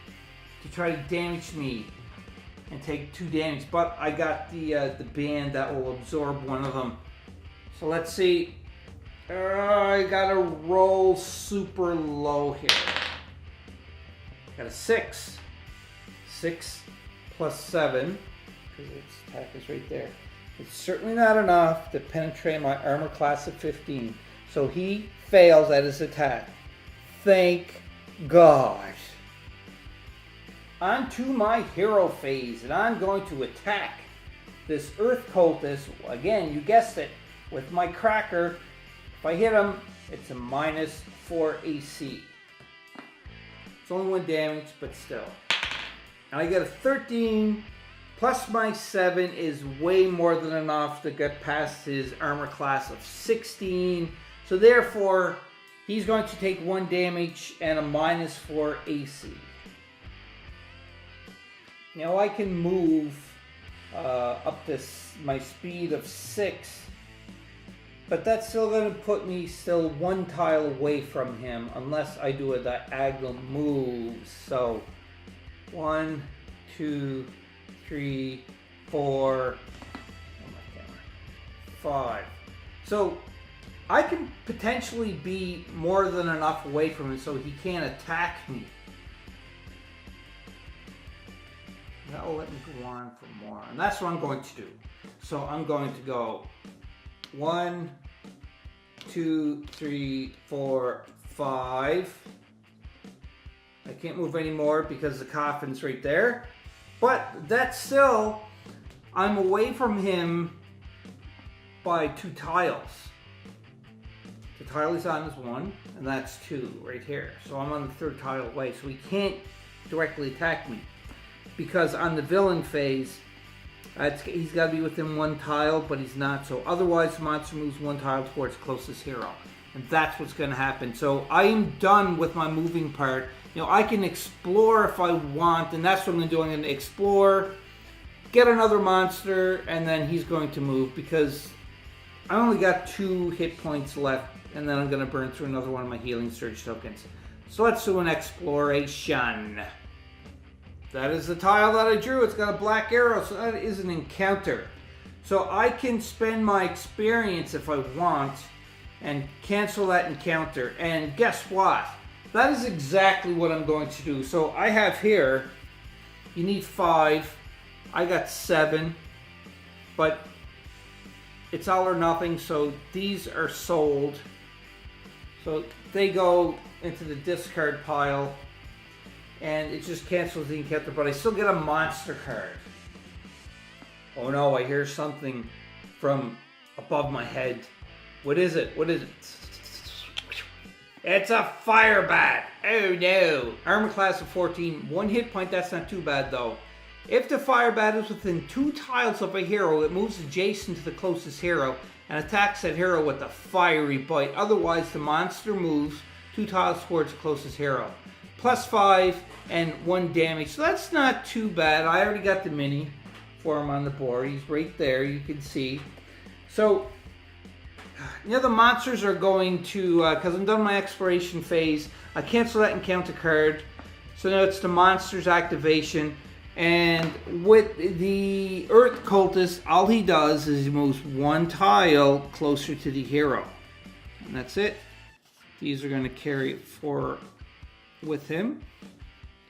to try to damage me and take 2 damage. But I got the band that will absorb 1 of them. So let's see. I gotta roll super low here. Got a 6. 6 plus 7, because its attack is right there. It's certainly not enough to penetrate my armor class of 15. So he fails at his attack. Thank God. On to my hero phase, and I'm going to attack this Earth Cultist. Again, you guessed it. With my cracker, if I hit him, it's a -4 AC. It's only 1 damage, but still. And I get a 13, plus my 7 is way more than enough to get past his armor class of 16. So therefore, he's going to take 1 damage and a -4 AC. Now I can move up this my speed of 6. But that's still going to put me still 1 tile away from him unless I do a diagonal move. So 1, 2, 3, 4, 5. So I can potentially be more than enough away from him so he can't attack me. That will let me go on for more. And that's what I'm going to do. So I'm going to go 1, 2, 3, 4, 5. I can't move anymore because the coffin's right there. But that's still, I'm away from him by 2 tiles. The tile he's on is 1, and that's 2 right here. So I'm on the 3rd tile away, so he can't directly attack me. Because on the villain phase, He's got to be within 1 tile, but he's not. So otherwise, the monster moves 1 tile towards closest hero. And that's what's going to happen. So I am done with my moving part. I can explore if I want, and that's what I'm going to do. I'm going to explore, get another monster, and then he's going to move because I only got 2 hit points left, and then I'm going to burn through another one of my healing surge tokens. So let's do an exploration. That is the tile that I drew. It's got a black arrow, so that is an encounter. So I can spend my experience if I want and cancel that encounter. And guess what? That is exactly what I'm going to do. So I have here, you need 5. I got 7, but it's all or nothing, so these are sold. So they go into the discard pile, and it just cancels the encounter, but I still get a monster card. Oh no, I hear something from above my head. What is it? What is it? It's a fire bat. Oh no. Armor class of 14. 1 hit point, that's not too bad though. If the fire bat is within 2 tiles of a hero, it moves adjacent to the closest hero and attacks that hero with a fiery bite. Otherwise, the monster moves 2 tiles towards the closest hero. +5 and 1 damage. So that's not too bad. I already got the mini for him on the board. He's right there, you can see. So, the monsters are going to, because I'm done my exploration phase, I cancel that encounter card. So now it's the monster's activation. And with the Earth Cultist, all he does is he moves 1 tile closer to the hero. And that's it. These are going to carry it for with him.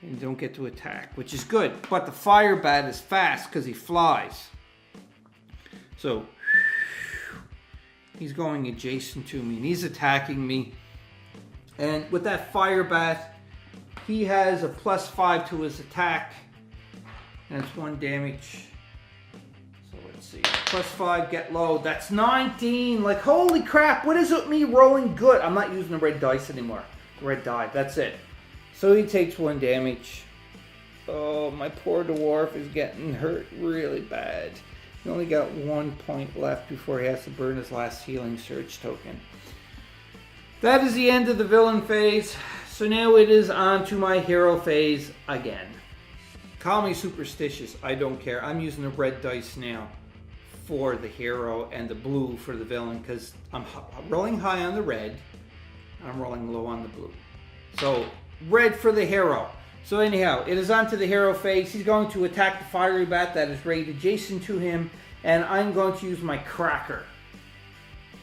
And don't get to attack, which is good. But the fire bat is fast because he flies. So he's going adjacent to me and he's attacking me. And with that fire bat, he has a +5 to his attack. And it's 1 damage. So let's see. +5, get low. That's 19. Like, holy crap. What is it with me rolling good? I'm not using the red dice anymore. The red die. That's it. So he takes 1 damage. Oh, my poor dwarf is getting hurt really bad. He only got 1 point left before he has to burn his last healing surge token. That is the end of the villain phase. So now it is on to my hero phase again. Call me superstitious, I don't care. I'm using the red dice now for the hero and the blue for the villain because I'm rolling high on the red and I'm rolling low on the blue. So, red for the hero. So anyhow, it is on to the hero phase. He's going to attack the fiery bat that is right adjacent to him, and I'm going to use my cracker.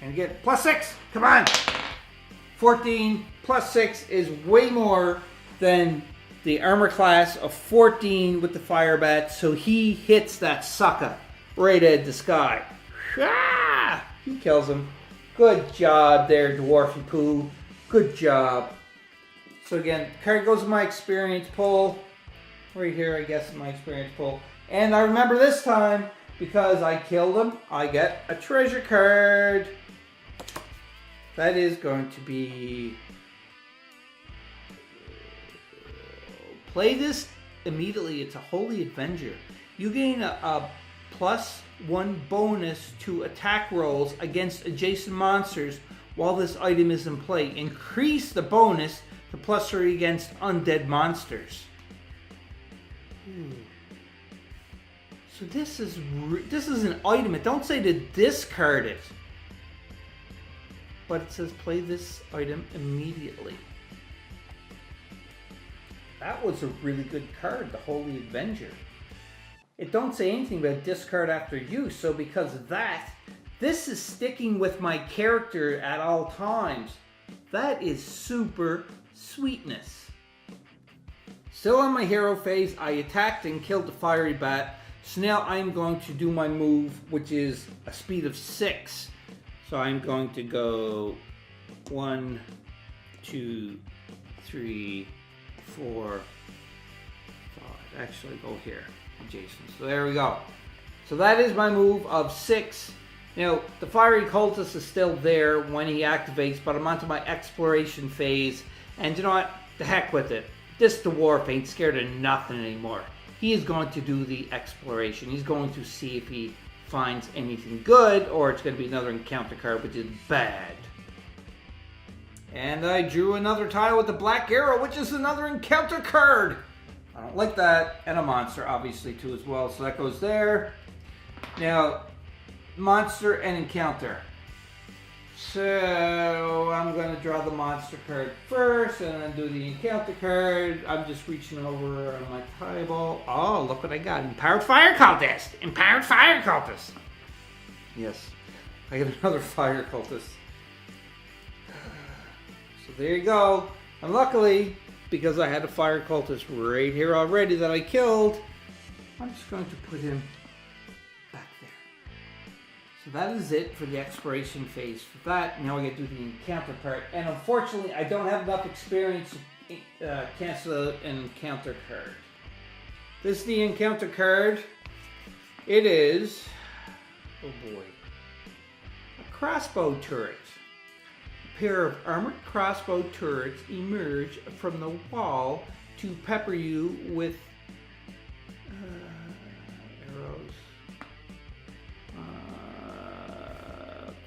And get +6, come on! 14 +6 is way more than the armor class of 14 with the fire bat, so he hits that sucker right at the sky. Ah! He kills him. Good job there, Dwarfy Poo. Good job. So again, card goes in my experience pool. Right here, I guess, in my experience pool. And I remember this time, because I killed him, I get a treasure card. That is going to be... Play this immediately. It's a Holy Avenger. You gain a +1 bonus to attack rolls against adjacent monsters while this item is in play. Increase the bonus to +3 against undead monsters. Ooh. So this is an item. It don't say to discard it, but it says play this item immediately. That was a really good card, the Holy Avenger. It don't say anything about discard after use, so because of that, this is sticking with my character at all times. That is super sweetness. Still on my hero phase, I attacked and killed the fiery bat. So now I'm going to do my move, which is a speed of 6. So I'm going to go 1, 2, 3, 4, 5. Actually, go here, adjacent. So there we go. So that is my move of 6. Now, the fiery cultist is still there when he activates, but I'm onto my exploration phase. And you know what? The heck with it. This dwarf ain't scared of nothing anymore. he is going to do the exploration. He's going to see if he finds anything good, or it's going to be another encounter card, which is bad. And I drew another tile with the black arrow, which is another encounter card. I don't like that. And a monster, obviously, too, as well. So that goes there. Now, monster and encounter. So I'm going to draw the monster card first and then do the encounter card. I'm just reaching over on my table. Oh, look what I got. Empowered Fire Cultist. Empowered Fire Cultist. Yes, I got another Fire Cultist. So there you go. And luckily, because I had a Fire Cultist right here already that I killed, I'm just going to put him back there. So that is it for the exploration phase for that. Now I get to do the encounter part. And unfortunately, I don't have enough experience to cancel an encounter card. This is the encounter card. It is, oh boy, a crossbow turret. A pair of armored crossbow turrets emerge from the wall to pepper you with arrows,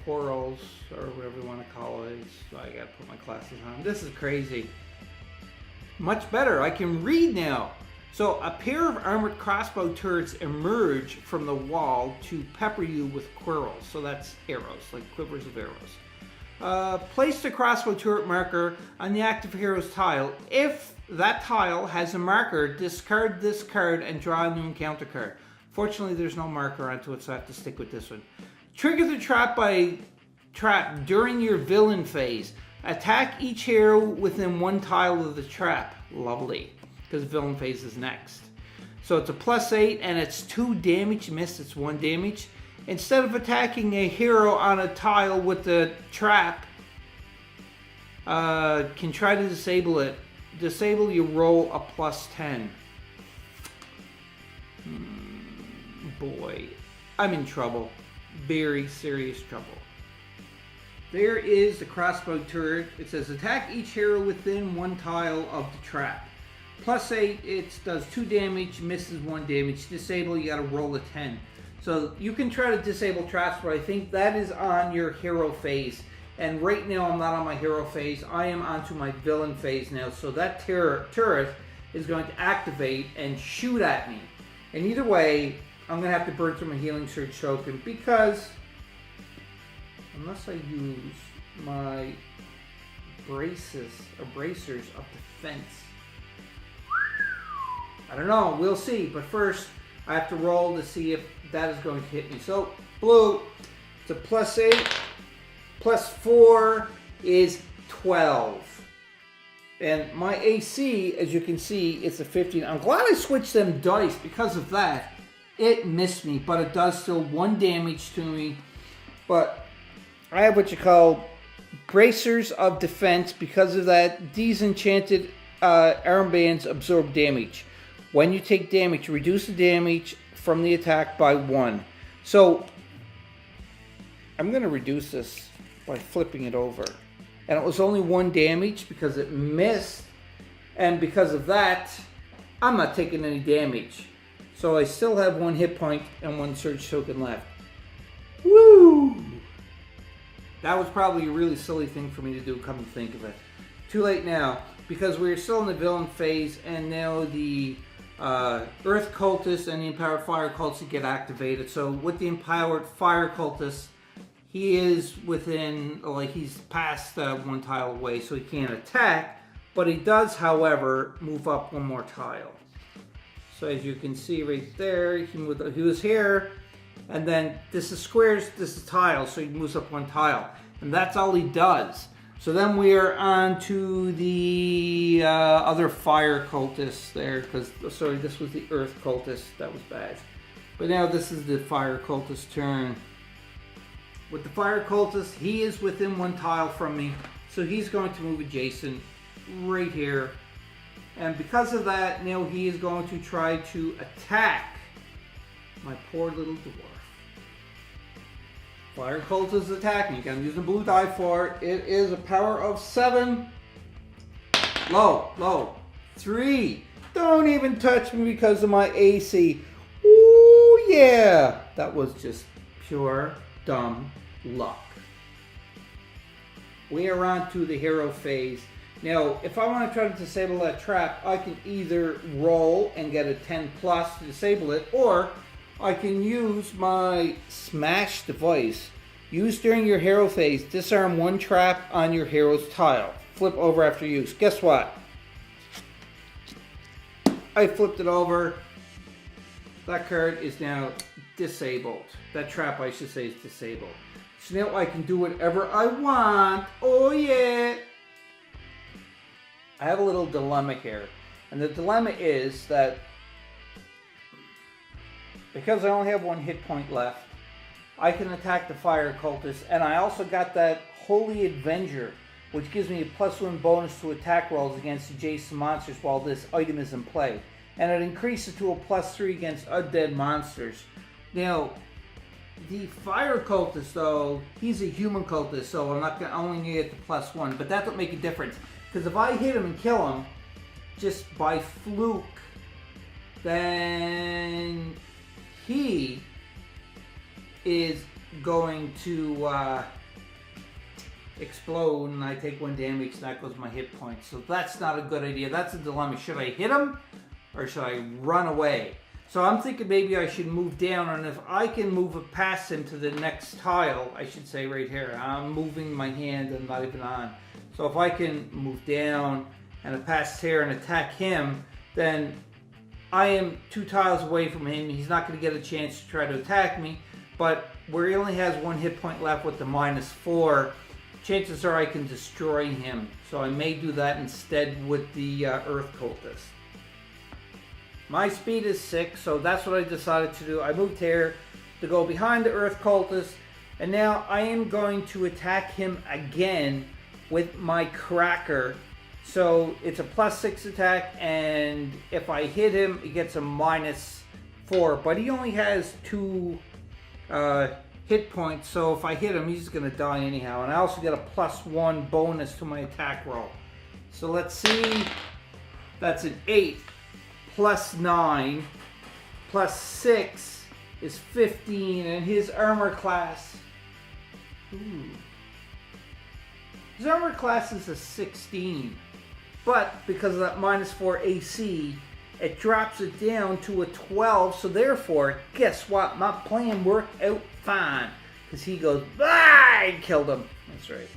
quarrels, or whatever you want to call it. So I gotta put my glasses on. This is crazy. Much better. I can read now. So a pair of armored crossbow turrets emerge from the wall to pepper you with quarrels. So that's arrows, like quivers of arrows. Place the crossbow turret marker on the active hero's tile. If that tile has a marker, discard this card and draw a new encounter card. Fortunately, there's no marker onto it, so I have to stick with this one. Trigger the trap during your villain phase. Attack each hero within one tile of the trap. Lovely, because villain phase is next. So it's a +8 and it's 2 damage. Missed, it's 1 damage. Instead of attacking a hero on a tile with the trap, can try to disable it. Disable, you roll a +10. Boy, I'm in trouble. Very serious trouble. There is the crossbow turret. It says attack each hero within one tile of the trap. +8, it does 2 damage, misses 1 damage. Disable, you gotta roll a 10. So you can try to disable traps, but I think that is on your hero phase. And right now I'm not on my hero phase. I am onto my villain phase now. So that turret is going to activate and shoot at me. And either way, I'm going to have to burn through my healing surge token because unless I use my bracers of defense, I don't know, we'll see. But first, I have to roll to see if that is going to hit me. So, blue, it's a +8, +4 is 12. And my AC, as you can see, it's a 15. I'm glad I switched them dice because of that. It missed me, but it does still 1 damage to me. But I have what you call bracers of defense. Because of that, these enchanted armbands absorb damage. When you take damage, reduce the damage from the attack by 1. So I'm going to reduce this by flipping it over. And it was only 1 damage because it missed. And because of that, I'm not taking any damage. So I still have 1 hit point and 1 surge token left. Woo! That was probably a really silly thing for me to do, come to think of it. Too late now, because we're still in the villain phase, and now the Earth Cultist and the Empowered Fire Cultist get activated. So with the Empowered Fire Cultist, he is within, like, he's past 1 tile away, so he can't attack. But he does, however, move up 1 more tile. So as you can see right there, he was here, and then this is squares, this is tiles, so he moves up 1 tile. And that's all he does. So then we are on to the other fire cultist there, because, sorry, this was the earth cultist, that was bad. But now this is the fire cultist turn. With the fire cultist, he is within 1 tile from me, so he's going to move adjacent right here. And because of that, now he is going to try to attack my poor little dwarf. Fire Cult is attacking. I'm using blue die for it. It is a power of 7. Low. 3. Don't even touch me because of my AC. Ooh, yeah. That was just pure dumb luck. We are on to the hero phase. Now, if I want to try to disable that trap, I can either roll and get a 10 plus to disable it, or I can use my smash device. Use during your hero phase. Disarm one trap on your hero's tile. Flip over after use. Guess what? I flipped it over. That card is now disabled. That trap, I should say, is disabled. So now I can do whatever I want. Oh yeah! I have a little dilemma here. And the dilemma is that because I only have one hit point left, I can attack the fire cultist, and I also got that Holy Avenger, which gives me a +1 bonus to attack rolls against adjacent monsters while this item is in play. And it increases to a +3 against undead monsters. Now, the fire cultist, though, he's a human cultist, so I'm not gonna only get the +1, but that don't make a difference. Because if I hit him and kill him, just by fluke, then he is going to explode, and I take 1 damage, and that goes my hit points. So that's not a good idea. That's a dilemma. Should I hit him, or should I run away? So I'm thinking maybe I should move down, and if I can move it past him to the next tile, I should say right here, I'm moving my hand and not even on. So if I can move down and pass here and attack him, then I am 2 tiles away from him. He's not going to get a chance to try to attack me, but where he only has 1 hit point left with the -4, chances are I can destroy him. So I may do that instead with the Earth Cultist. My speed is 6, so that's what I decided to do. I moved here to go behind the Earth Cultist, and now I am going to attack him again with my Cracker. So it's a +6 attack, and if I hit him, he gets a -4. But he only has 2 hit points, so if I hit him, he's going to die anyhow. And I also get a +1 bonus to my attack roll. So let's see. That's an 8. +9 +6 is 15, and his armor class. His armor class is a 16, but because of that -4 AC, it drops it down to a 12. So therefore, guess what? My plan worked out fine, because he goes, I killed him. That's right.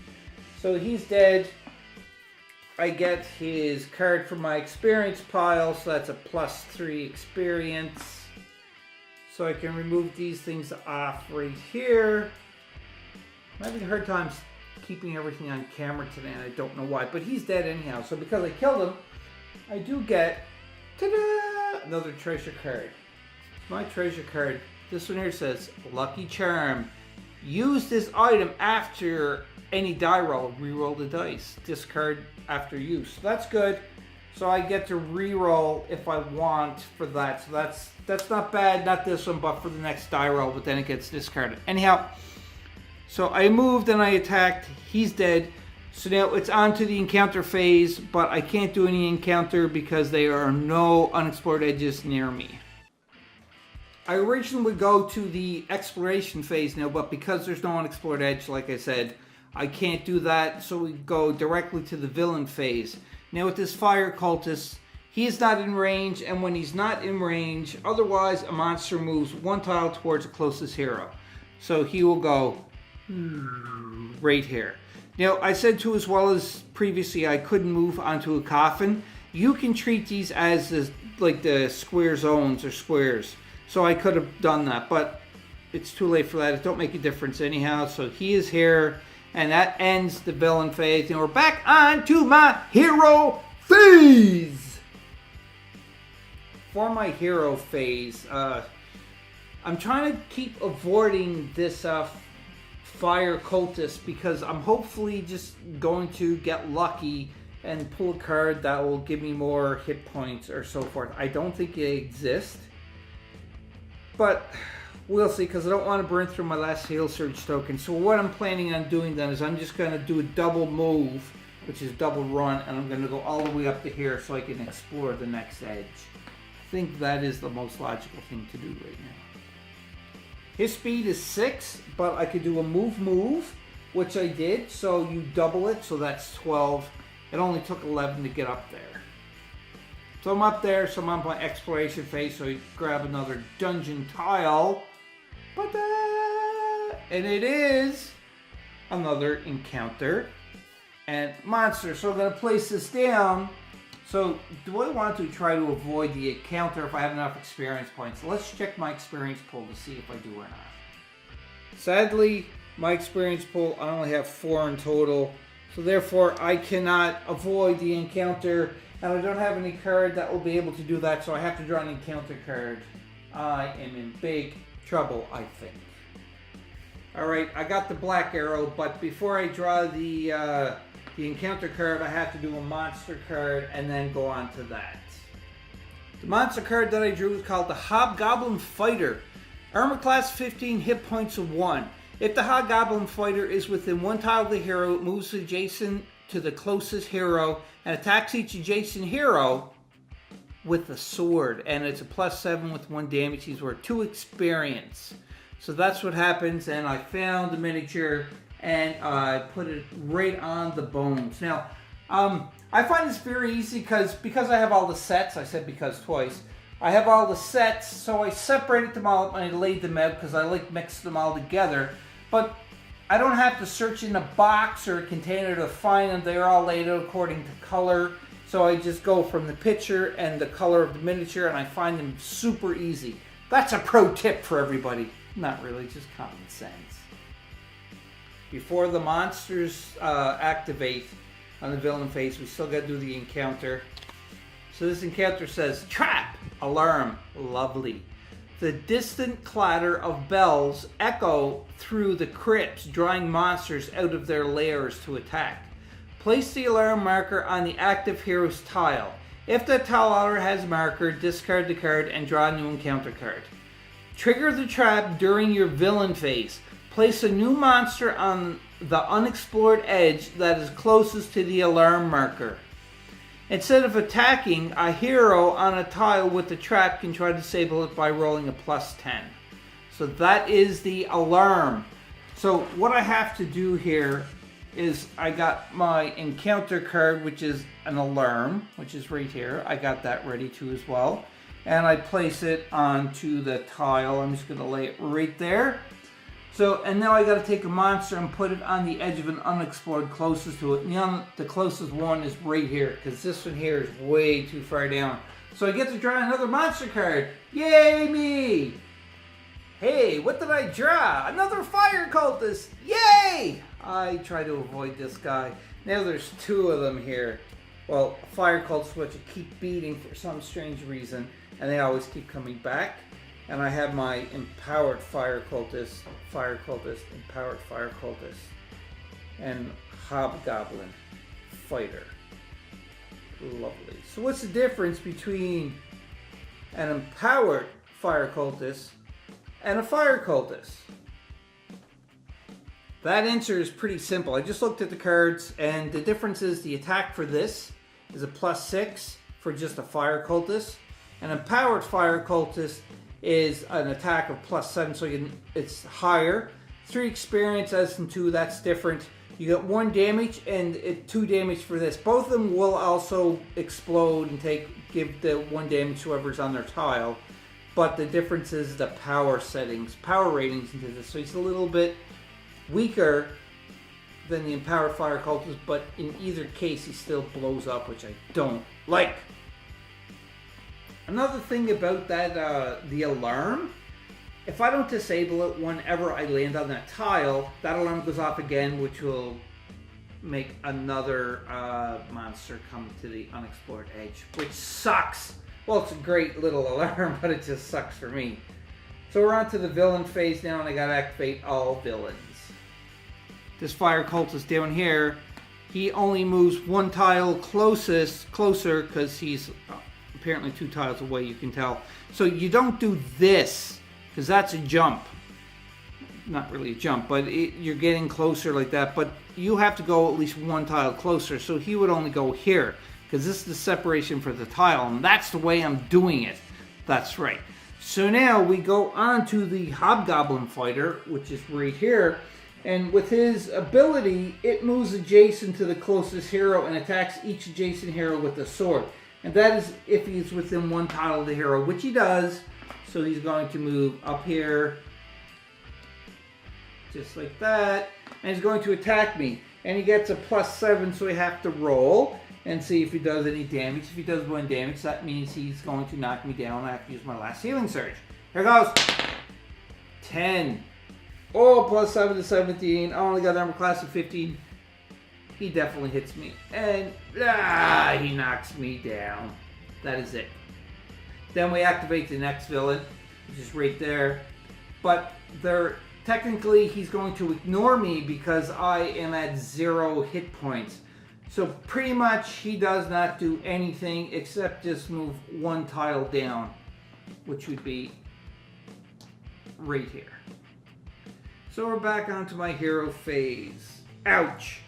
So he's dead. I get his card from my experience pile, so that's a +3 experience. So I can remove these things off right here. I'm having a hard time keeping everything on camera today, and I don't know why, but he's dead anyhow. So because I killed him, I do get, ta-da, another treasure card. My treasure card, this one here says, Lucky Charm. Use this item after any die roll. Reroll the dice. Discard after use. So that's good. So I get to reroll if I want for that. So that's not bad. Not this one, but for the next die roll. But then it gets discarded. Anyhow, so I moved and I attacked. He's dead. So now it's on to the encounter phase, but I can't do any encounter because there are no unexplored edges near me. I originally would go to the exploration phase now, but because there's no unexplored edge, like I said, I can't do that, so we go directly to the villain phase. Now with this fire cultist, he is not in range, and when he's not in range, otherwise a monster moves 1 tile towards the closest hero. So he will go right here. Now I said too, as well as previously, I couldn't move onto a coffin. You can treat these as like the square zones or squares. So I could have done that, but it's too late for that. It don't make a difference anyhow. So he is here, and that ends the villain phase. And we're back on to my hero phase. For my hero phase, I'm trying to keep avoiding this fire cultist because I'm hopefully just going to get lucky and pull a card that will give me more hit points or so forth. I don't think they exist. But we'll see, because I don't want to burn through my last heal surge token. So what I'm planning on doing then is I'm just going to do a double move which is double run, and I'm going to go all the way up to here so I can explore the next edge. I think that is the most logical thing to do right now. His speed is 6, but I could do a move, which I did, so you double it, so that's 12. It only took 11 to get up there. So I'm up there, so I'm on my exploration phase, so I grab another dungeon tile. And it is another encounter and monster. So I'm going to place this down. So do I want to try to avoid the encounter if I have enough experience points? Let's check my experience pool to see if I do or not. Sadly, my experience pool, I only have 4 in total. So therefore, I cannot avoid the encounter. And I don't have any card that will be able to do that. So I have to draw an encounter card. I am in big trouble, I think. Alright, I got the black arrow, but before I draw the encounter card, I have to do a monster card and then go on to that. The monster card that I drew is called the Hobgoblin Fighter. Armor class 15, hit points of 1. If the Hobgoblin Fighter is within 1 tile of the hero, it moves adjacent to the closest hero and attacks each adjacent hero with a sword. And it's a +7 with 1 damage. He's worth 2 experience. So that's what happens, and I found the miniature and I put it right on the bones. Now, I find this very easy because I have all the sets. I said because twice. I have all the sets, so I separated them all and I laid them out because I like mixing them all together. But I don't have to search in a box or a container to find them. They're all laid out according to color. So I just go from the picture and the color of the miniature and I find them super easy. That's a pro tip for everybody. Not really, just common sense. Before the monsters activate on the villain phase, we still got to do the encounter. So this encounter says, trap, alarm, lovely. The distant clatter of bells echo through the crypts, drawing monsters out of their lairs to attack. Place the alarm marker on the active hero's tile. If the tile has a marker, discard the card and draw a new encounter card. Trigger the trap during your villain phase. Place a new monster on the unexplored edge that is closest to the alarm marker. Instead of attacking, a hero on a tile with the trap can try to disable it by rolling a +10. So that is the alarm. So what I have to do here is I got my encounter card, which is an alarm, which is right here. I got that ready too as well. And I place it onto the tile. I'm just going to lay it right there. So, and now I got to take a monster and put it on the edge of an unexplored closest to it. And the closest one is right here, because this one here is way too far down. So I get to draw another monster card. Yay me! Hey, what did I draw? Another fire cultist! Yay! I try to avoid this guy. Now there's 2 of them here. Well, fire cultists which I keep beating for some strange reason. And they always keep coming back. And I have my empowered fire cultist, empowered fire cultist, and hobgoblin fighter. Lovely. So what's the difference between an empowered fire cultist and a fire cultist? That answer is pretty simple. I just looked at the cards, and the difference is the attack for this is a +6 for just a fire cultist. An empowered fire cultist is an attack of +7, so it's higher. 3 experience as in 2, that's different. You get 1 damage and 2 damage for this. Both of them will also explode and give the 1 damage to whoever's on their tile. But the difference is the power ratings into this. So he's a little bit weaker than the empowered fire cultist, but in either case he still blows up, which I don't like. Another thing about that, the alarm, if I don't disable it whenever I land on that tile, that alarm goes off again, which will make another monster come to the unexplored edge, which sucks. Well, it's a great little alarm, but it just sucks for me. So we're on to the villain phase now, and I gotta activate all villains. This fire cultist down here, he only moves 1 tile closer, because he's apparently 2 tiles away, you can tell. So you don't do this, because that's a jump. not really a jump, but you're getting closer like that. But you have to go at least one tile closer. So he would only go here, because this is the separation for the tile, and that's the way I'm doing it. That's right. So now we go on to the Hobgoblin Fighter, which is right here. And with his ability, it moves adjacent to the closest hero and attacks each adjacent hero with a sword. And that is if he's within one tile of the hero, which he does. So he's going to move up here, just like that. And he's going to attack me. And he gets a +7, so I have to roll and see if he does any damage. If he does 1 damage, that means he's going to knock me down. I have to use my last healing surge. Here goes. 10. Oh, +7 to 17. I only got armor class of 15. He definitely hits me. And he knocks me down. That is it. Then we activate the next villain, which is right there. But technically he's going to ignore me because I am at 0 hit points. So pretty much he does not do anything except just move 1 tile down, which would be right here. So we're back onto my hero phase. Ouch.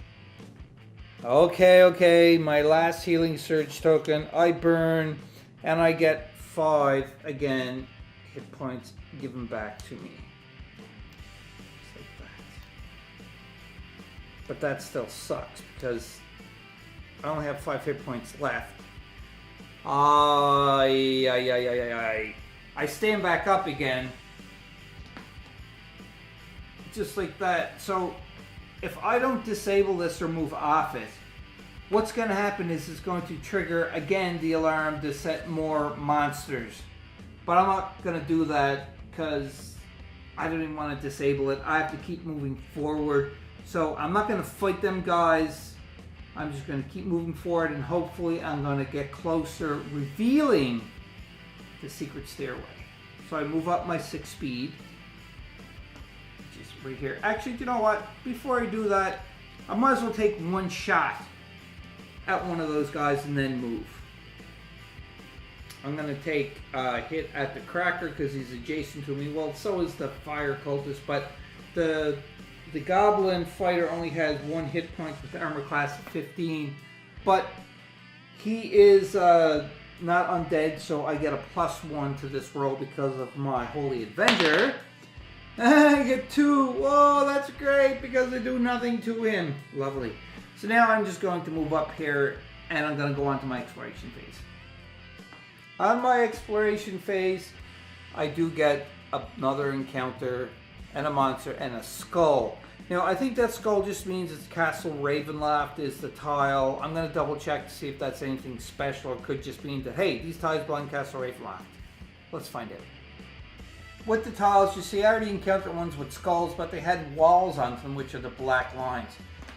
Okay, my last healing surge token. I burn and I get 5 again hit points given back to me. Just like that. But that still sucks because I only have 5 hit points left. I stand back up again. Just like that. So if I don't disable this or move off it, what's going to happen is it's going to trigger again the alarm to set more monsters. But I'm not going to do that because I don't even want to disable it. I have to keep moving forward. So I'm not going to fight them guys. I'm just going to keep moving forward and hopefully I'm going to get closer, revealing the secret stairway. So I move up my 6 speed. Right here. Actually, you know what? Before I do that, I might as well take 1 shot at one of those guys and then move. I'm going to take a hit at the Cracker because he's adjacent to me. Well, so is the Fire Cultist, but the Goblin Fighter only has 1 hit point with armor class of 15. But he is not undead, so I get a +1 to this roll because of my Holy Avenger. I get 2. Whoa, that's great because I do nothing to him. Lovely. So now I'm just going to move up here and I'm going to go on to my exploration phase. On my exploration phase, I do get another encounter and a monster and a skull. Now, I think that skull just means it's Castle Ravenloft is the tile. I'm going to double check to see if that's anything special or could just mean that, hey, these tiles belong to Castle Ravenloft. Let's find out. With the tiles, you see, I already encountered ones with skulls, but they had walls on them, which are the black lines.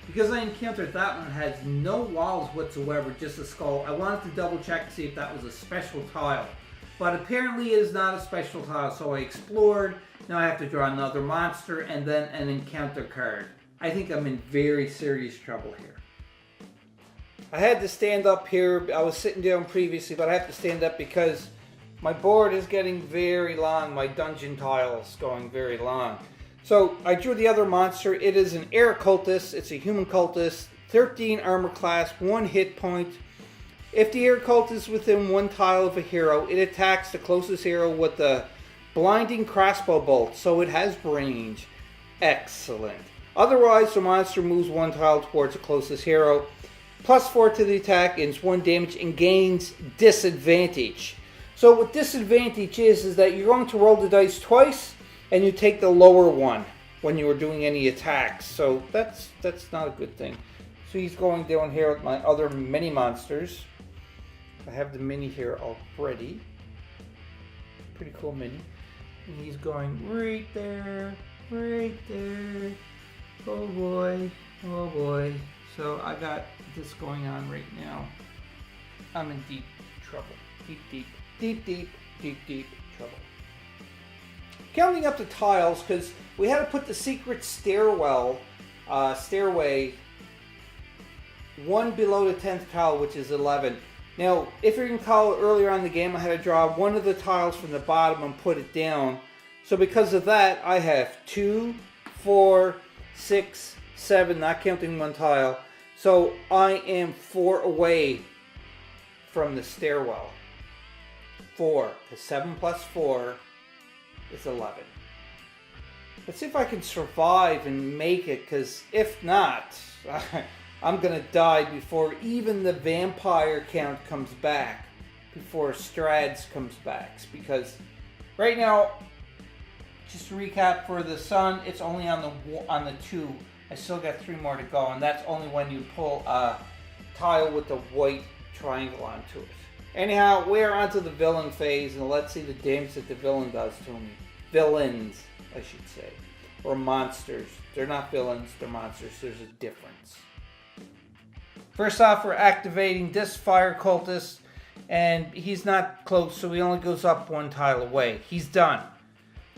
Because I encountered that one, has no walls whatsoever, just a skull. I wanted to double check to see if that was a special tile. But apparently it is not a special tile, so I explored. Now I have to draw another monster and then an encounter card. I think I'm in very serious trouble here. I had to stand up here. I was sitting down previously, but I have to stand up because my board is getting very long. My dungeon tiles going very long. So I drew the other monster. It is an air cultist. It's a human cultist. 13 armor class, 1 hit point. If the air cultist is within 1 tile of a hero, it attacks the closest hero with the blinding crossbow bolt. So it has range. Excellent. Otherwise, the monster moves 1 tile towards the closest hero. +4 to the attack, gains 1 damage, and gains disadvantage. So what disadvantage is that you're going to roll the dice twice, and you take the lower one when you are doing any attacks. So that's not a good thing. So he's going down here with my other mini monsters. I have the mini here already. Pretty cool mini. And he's going right there, right there. Oh boy, oh boy. So I got this going on right now. I'm in deep trouble. Deep trouble. Counting up the tiles, because we had to put the secret stairway 1 below the 10th tile, which is 11. Now, if you recall earlier on in the game, I had to draw one of the tiles from the bottom and put it down. So because of that, I have 2, 4, 6, 7, not counting one tile. So I am 4 away from the stairwell. 4, because 7 plus 4 is 11. Let's see if I can survive and make it, because if not, I'm going to die before even the vampire count comes back, before Strads comes back. Because right now, just to recap for the sun, it's only on the 2. I still got 3 more to go, and that's only when you pull a tile with the white triangle onto it. Anyhow, we're onto the villain phase, and let's see the damage that the villain does to me. Villains, I should say. Or monsters. They're not villains, they're monsters. There's a difference. First off, we're activating this fire cultist, and he's not close, so he only goes up 1 tile away. He's done.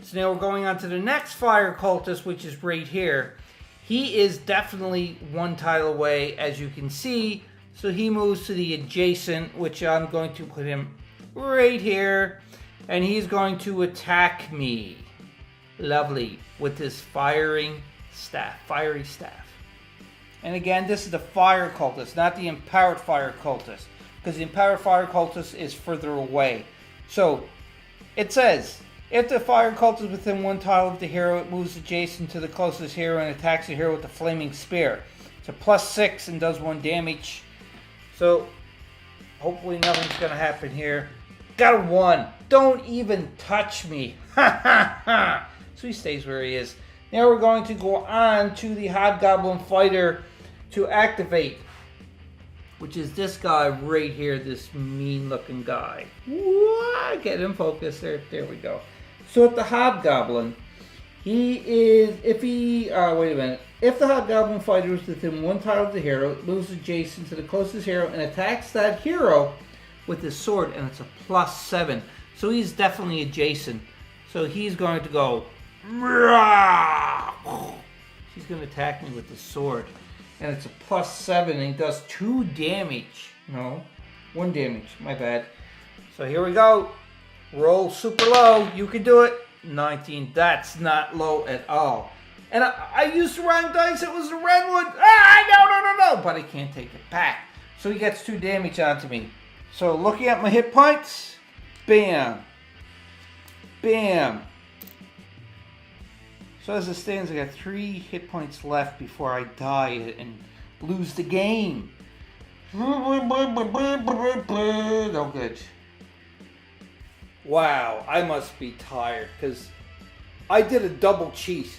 So now we're going on to the next fire cultist, which is right here. He is definitely 1 tile away, as you can see. So he moves to the adjacent, which I'm going to put him right here. And he's going to attack me. Lovely. With his fiery staff. And again, this is the fire cultist, not the empowered fire cultist. Because the empowered fire cultist is further away. So, it says, if the fire cult is within 1 tile of the hero, it moves adjacent to the closest hero and attacks the hero with the flaming spear. It's a +6 and does 1 damage. So, hopefully nothing's going to happen here. Got a 1. Don't even touch me. Ha ha ha. So he stays where he is. Now we're going to go on to the Hobgoblin Fighter to activate, which is this guy right here, this mean looking guy. What? Get him focused there. There we go. So with the Hobgoblin, he is, if the Hobgoblin Fighter is within 1 tile of the hero, it moves adjacent to the closest hero and attacks that hero with his sword, and it's a +7. So he's definitely adjacent. So he's going to go, he's going to attack me with the sword. And it's a +7, and he does 2 damage. No, 1 damage, my bad. So here we go. Roll super low. You can do it. 19. That's not low at all. And I used the wrong dice. It was the red one. No. But I can't take it back. So he gets 2 damage onto me. So looking at my hit points. Bam. Bam. So as it stands, I got 3 hit points left before I die and lose the game. No good. Wow, I must be tired because I did a double cheat.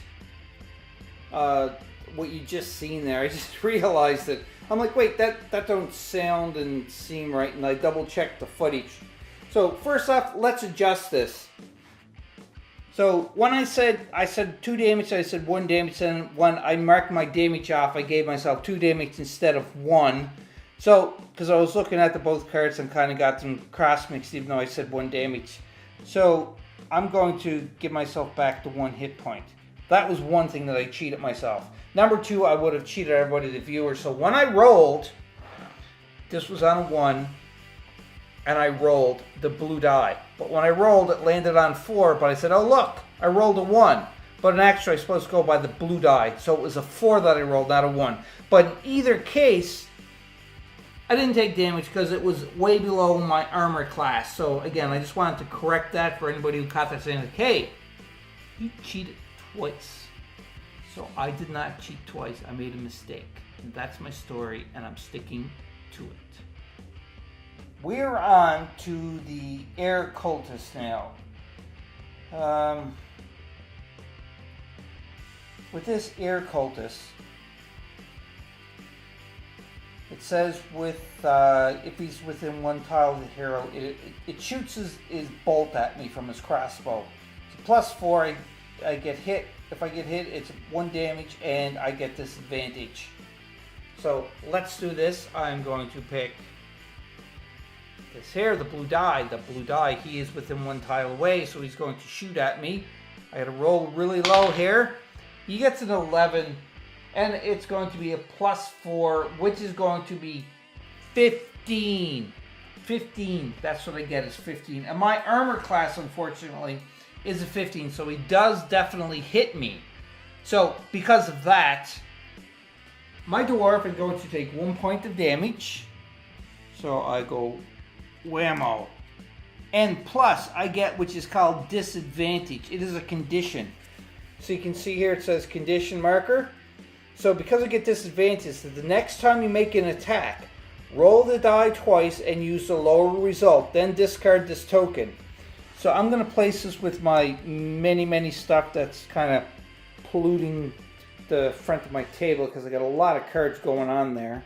What you just seen there, I just realized it. I'm like, wait, that don't sound and seem right, and I double checked the footage. So first off, let's adjust this. So when I said 2 damage, I said 1 damage, and when I marked my damage off, I gave myself 2 damage instead of 1. So, because I was looking at the both cards and kind of got them cross-mixed, even though I said 1 damage. So, I'm going to give myself back to 1 hit point. That was one thing that I cheated myself. Number 2, I would have cheated everybody, the viewer. So when I rolled, this was on a 1, and I rolled the blue die. But when I rolled, it landed on 4, but I said, oh look, I rolled a 1. But in actual, I'm supposed to go by the blue die. So it was a 4 that I rolled, not a 1. But in either case, I didn't take damage because it was way below my armor class. So again, I just wanted to correct that for anybody who caught that saying, like, hey, you cheated twice. So I did not cheat twice. I made a mistake. And that's my story, and I'm sticking to it. We're on to the air cultist now. With this air cultist, it says if he's within 1 tile of the hero, it shoots his bolt at me from his crossbow. It's a +4. I get hit. If I get hit, it's 1 damage, and I get disadvantage. So let's do this. I'm going to pick this here, the blue die. The blue die, he is within 1 tile away, so he's going to shoot at me. I got to roll really low here. He gets an 11, and it's going to be a +4, which is going to be 15. 15, that's what I get, is 15. And my armor class, unfortunately, is a 15, so he does definitely hit me. So, because of that, my dwarf is going to take 1 point of damage. So I go whammo. And plus, I get which is called disadvantage. It is a condition. So you can see here it says condition marker. So because I get disadvantage, the next time you make an attack, roll the die twice and use the lower result. Then discard this token. So I'm going to place this with my many stuff that's kind of polluting the front of my table because I got a lot of cards going on there.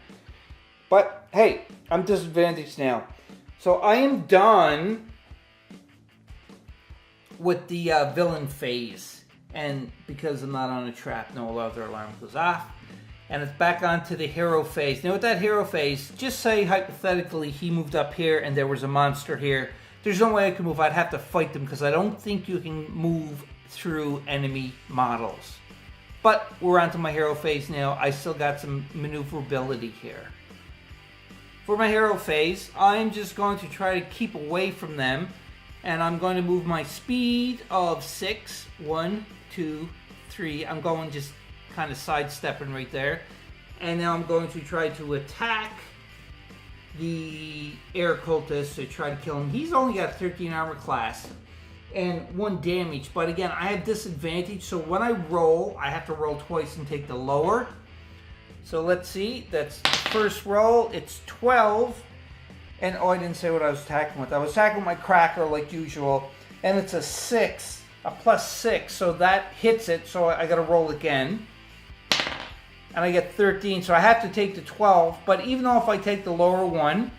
But hey, I'm disadvantaged now. So I am done with the villain phase. And because I'm not on a trap, no other alarm goes off. And it's back onto the hero phase. Now with that hero phase, just say hypothetically he moved up here and there was a monster here. There's no way I can move. I'd have to fight them because I don't think you can move through enemy models. But we're onto my hero phase now. I still got some maneuverability here. For my hero phase, I'm just going to try to keep away from them. And I'm going to move my speed of 6. 1, 2, 3. I'm going just kind of sidestepping right there. And now I'm going to try to attack the air cultist to try to kill him. He's only got 13 armor class and 1 damage, but again I have disadvantage, so when I roll I have to roll twice and take the lower. So let's see, that's the first roll, it's 12, and oh, I didn't say what I was attacking with. I was attacking with my cracker like usual, and it's a 6, a +6, so that hits it, so I gotta roll again. And I get 13, so I have to take the 12. But even though if I take the lower one,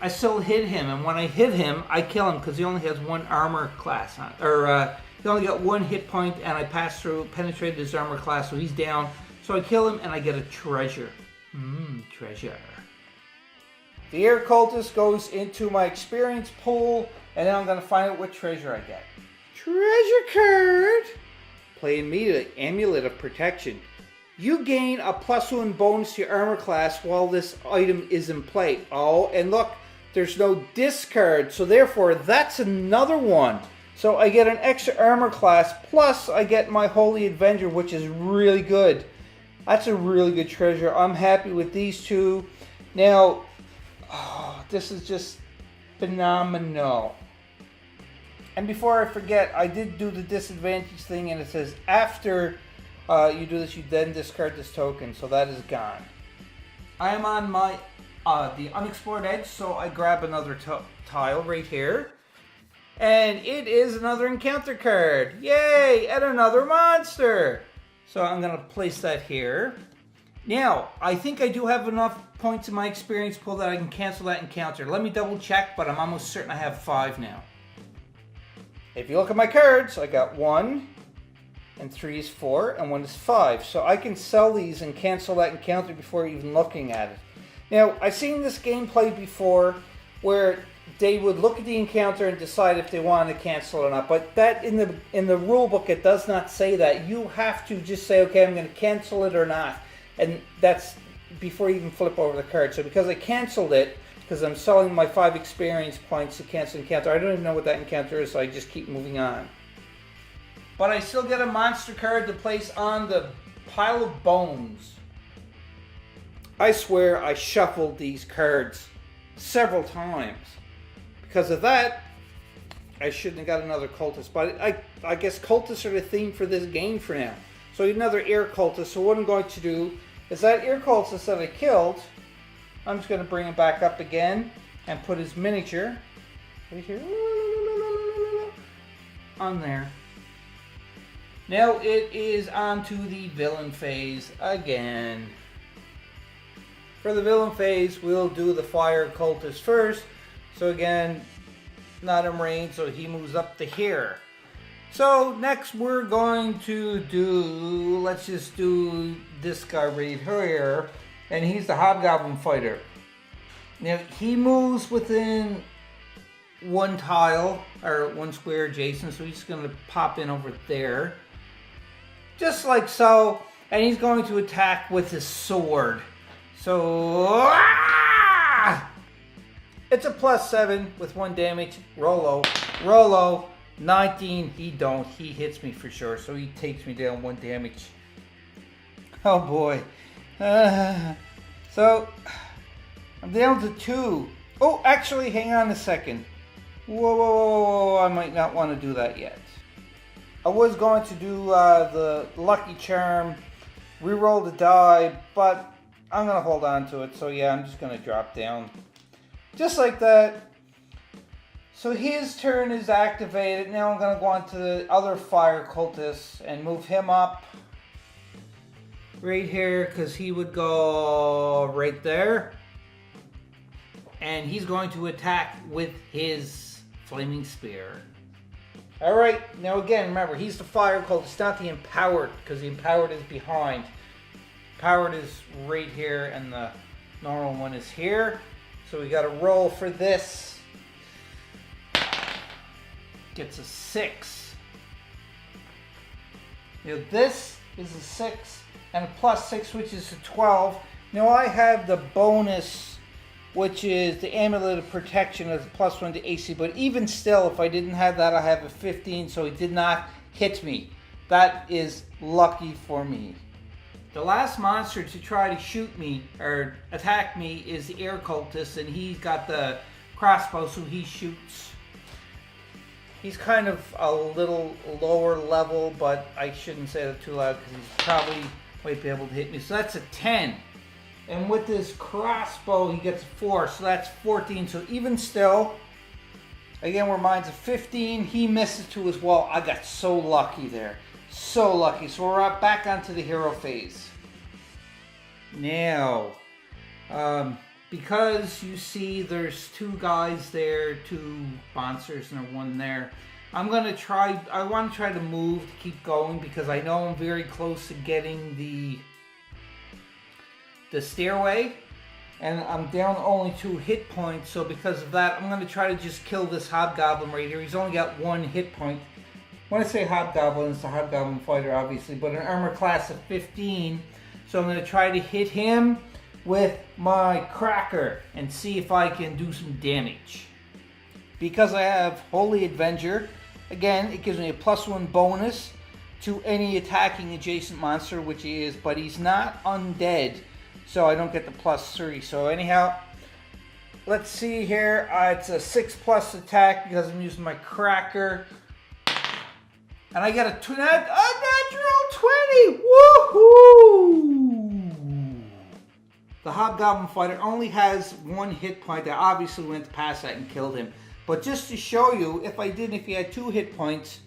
I still hit him. And when I hit him, I kill him because he only has 1 armor class on, or he only got 1 hit point, and I passed through, penetrated his armor class, so he's down. So I kill him, and I get a treasure. Treasure. The air cultist goes into my experience pool, and then I'm going to find out what treasure I get. Treasure card. Play immediately. Amulet of Protection. You gain a +1 bonus to your armor class while this item is in play. Oh, and look, there's no discard, so therefore that's another one. So I get an extra armor class, plus I get my Holy Avenger, which is really good. That's a really good treasure. I'm happy with these two. Now, this is just phenomenal. And before I forget, I did do the disadvantage thing, and it says after you do this, you then discard this token, so that is gone. I am on my the unexplored edge, so I grab another tile right here, and it is another encounter card. Yay! And another monster. So I'm gonna place that here. Now I think I do have enough points in my experience pool that I can cancel that encounter. Let me double check, but I'm almost certain I have 5 now. If you look at my cards, I got 1. And 3 is 4, and 1 is 5. So I can sell these and cancel that encounter before even looking at it. Now, I've seen this game played before where they would look at the encounter and decide if they wanted to cancel it or not. But that in the rule book, it does not say that. You have to just say, okay, I'm going to cancel it or not. And that's before you even flip over the card. So because I canceled it, because I'm selling my 5 experience points to cancel encounter, I don't even know what that encounter is, so I just keep moving on. But I still get a monster card to place on the pile of bones. I swear I shuffled these cards several times. Because of that, I shouldn't have got another cultist. But I guess cultists are the theme for this game for now. So another air cultist. So what I'm going to do is that air cultist that I killed, I'm just going to bring him back up again and put his miniature right here on there. Now it is on to the villain phase again. For the villain phase, we'll do the fire cultist first. So again, not in range, so he moves up to here. So next we're going to do, let's just do this guy right here. And he's the Hobgoblin Fighter. Now he moves within 1 tile, or 1 square adjacent, so he's just going to pop in over there. Just like so, and he's going to attack with his sword. So, it's a +7 with 1 damage. Rollo, 19, he don't. He hits me for sure, so he takes me down 1 damage. Oh boy. So, I'm down to 2. Oh, actually, hang on a second. Whoa, I might not want to do that yet. I was going to do the Lucky Charm, reroll the die, but I'm going to hold on to it. So yeah, I'm just going to drop down. Just like that. So his turn is activated. Now I'm going to go on to the other fire cultist and move him up right here, because he would go right there. And he's going to attack with his flaming spear. Alright, now again, remember, he's the fire cultist, not the empowered, because the empowered is behind. Empowered is right here, and the normal one is here. So we got to roll for this. Gets a 6. Now this is a 6, and a +6, which is a 12. Now I have the bonus, which is the Amulet of Protection as a +1 to AC. But even still, if I didn't have that, I have a 15, so he did not hit me. That is lucky for me. The last monster to try to shoot me, or attack me, is the Air Cultist, and he's got the crossbow, so he shoots. He's kind of a little lower level, but I shouldn't say that too loud, because he's probably might be able to hit me. So that's a 10. And with this crossbow, he gets a 4, so that's 14. So even still, again, where mine's a 15, he misses too as well. I got so lucky there. So lucky. So we're back onto the hero phase. Now, because you see there's 2 guys there, 2 monsters, and 1 there, I want to try to move to keep going, because I know I'm very close to getting the stairway, and I'm down only 2 hit points. So because of that, I'm going to try to just kill this hobgoblin right here. He's only got 1 hit point. When I say hobgoblin, it's a hobgoblin fighter, obviously, but an armor class of 15. So I'm going to try to hit him with my cracker and see if I can do some damage. Because I have Holy Avenger, again, it gives me a +1 bonus to any attacking adjacent monster, which he is, but he's not undead, so I don't get the +3. So anyhow, let's see here. It's a 6+ attack because I'm using my cracker. And I get a natural 20! Woohoo! The Hobgoblin Fighter only has 1 hit point. I obviously went past that and killed him. But just to show you, if he had 2 hit points,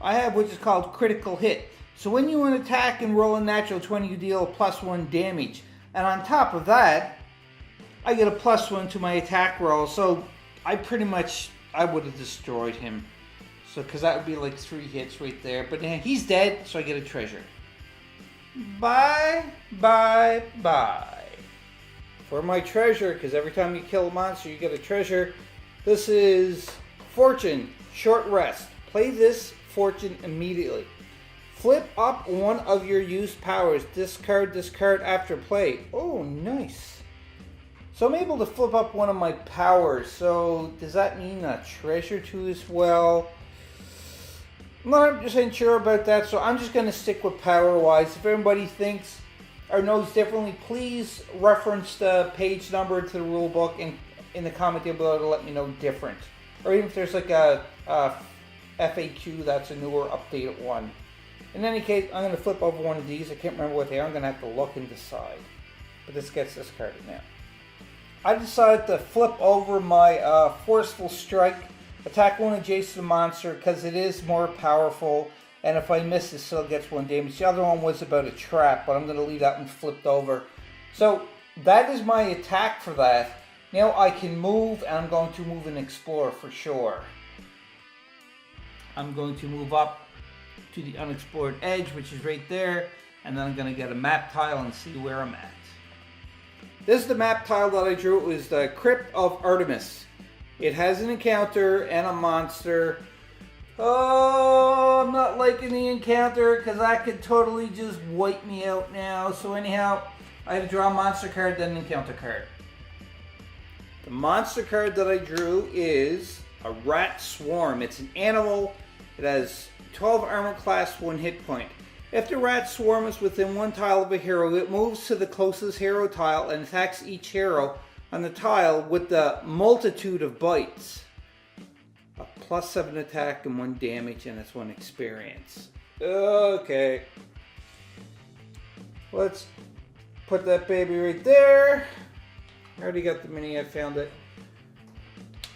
I have what is called critical hit. So when you attack and roll a natural 20, you deal a +1 damage. And on top of that, I get a +1 to my attack roll. So I would have destroyed him. So, because that would be like 3 hits right there. But he's dead, so I get a treasure. Bye. For my treasure, because every time you kill a monster, you get a treasure. This is Fortune, short rest. Play this Fortune immediately. Flip up one of your used powers. Discard after play. Oh, nice. So I'm able to flip up one of my powers. So does that mean a treasure too as well? I'm not 100% sure about that, so I'm just going to stick with power-wise. If everybody thinks or knows differently, please reference the page number to the rule book and in the comment down below to let me know different. Or even if there's like a FAQ, that's a newer updated one. In any case, I'm going to flip over one of these. I can't remember what they are. I'm going to have to look and decide. But this gets discarded now. I decided to flip over my Forceful Strike. Attack one adjacent monster because it is more powerful, and if I miss it still gets 1 damage. The other one was about a trap, but I'm going to leave that one flipped over. So that is my attack for that. Now I can move, and I'm going to move and explore for sure. I'm going to move up to the unexplored edge, which is right there, and then I'm going to get a map tile and see where I'm at. This is the map tile that I drew. It was the Crypt of Artemis. It has an encounter and a monster. Oh, I'm not liking the encounter because that could totally just wipe me out now. So anyhow, I had to draw a monster card, then an encounter card. The monster card that I drew is a rat swarm. It's an animal It has 12 armor class, 1 hit point. If the rat swarm is within 1 tile of a hero, it moves to the closest hero tile and attacks each hero on the tile with the multitude of bites. A +7 attack and 1 damage, and it's 1 experience. Okay. Let's put that baby right there. I already got the mini, I found it.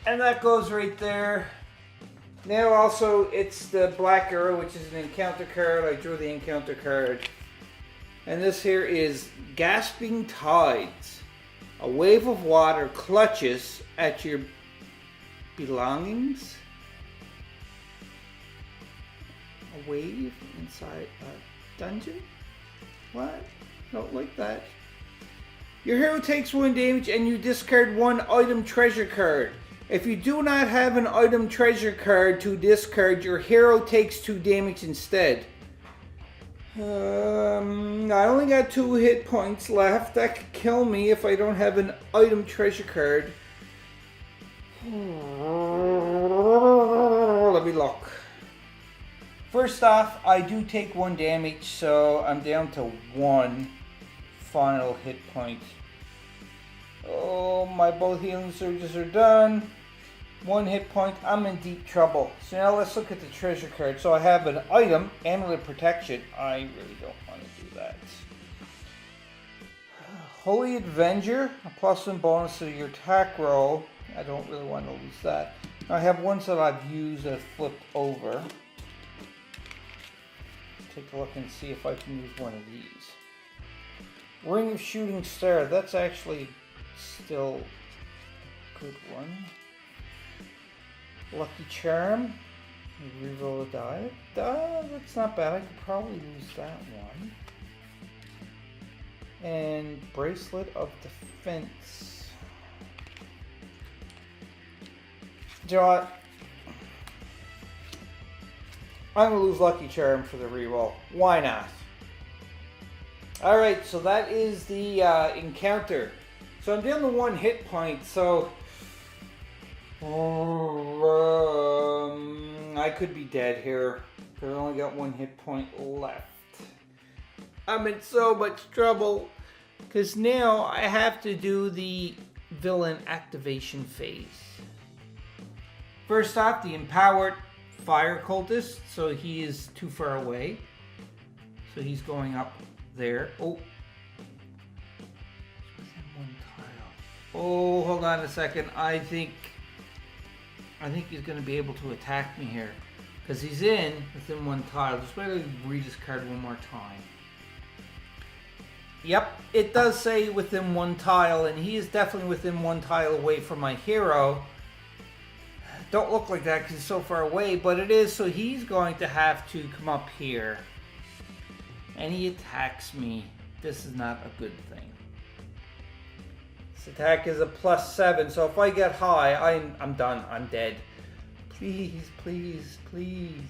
And that goes right there. Now also, it's the Black Arrow, which is an encounter card. I drew the encounter card. And this here is Gasping Tides. A wave of water clutches at your belongings. A wave inside a dungeon? What? Don't like that. Your hero takes 1 damage and you discard 1 item treasure card. If you do not have an item treasure card to discard, your hero takes 2 damage instead. I only got 2 hit points left. That could kill me if I don't have an item treasure card. Let me look. First off, I do take 1 damage, so I'm down to 1 final hit point. Oh, my both healing surges are done. 1 hit point, I'm in deep trouble. So now let's look at the treasure card. So I have an item, Amulet Protection. I really don't want to do that. Holy Avenger, a +1 bonus to your attack roll. I don't really want to lose that. I have ones that I've used that flipped over. Take a look and see if I can use one of these. Ring of Shooting Star, that's actually still a good one. Lucky Charm, reroll a die. That's not bad, I could probably lose that one. And Bracelet of Defense. Do you know what? I'm going to lose Lucky Charm for the reroll. Why not? Alright, so that is the encounter. So I'm down to 1 hit point, so I could be dead here. Because I only got 1 hit point left. I'm in so much trouble. Because now I have to do the villain activation phase. First off, the Empowered Fire Cultist. So he is too far away. So he's going up there. Oh. One tile. Oh, hold on a second. I think he's going to be able to attack me here. Because he's within 1 tile. Just wait till I read his card one more time. Yep, it does say within 1 tile, and he is definitely within 1 tile away from my hero. Don't look like that because he's so far away, but it is, so he's going to have to come up here. And he attacks me. This is not a good thing. This attack is a +7, so if I get high, I'm done. I'm dead. Please, please, please.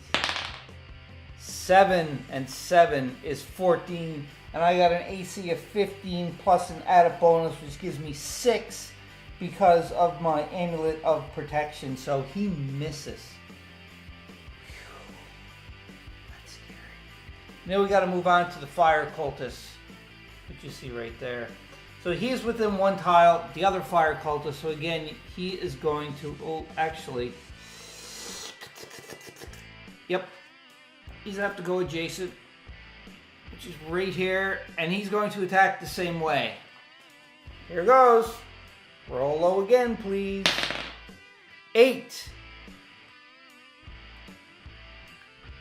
7 and 7 is 14, and I got an AC of 15 plus an added bonus, which gives me 6 because of my Amulet of Protection. So he misses. Whew. That's scary. Now we got to move on to the Fire Cultist, which you see right there. So he is within 1 tile, the other Fire Cultist. So again, he is going to, oh, actually, yep, he's going to have to go adjacent, which is right here, and he's going to attack the same way. Here goes. Roll low again, please. 8.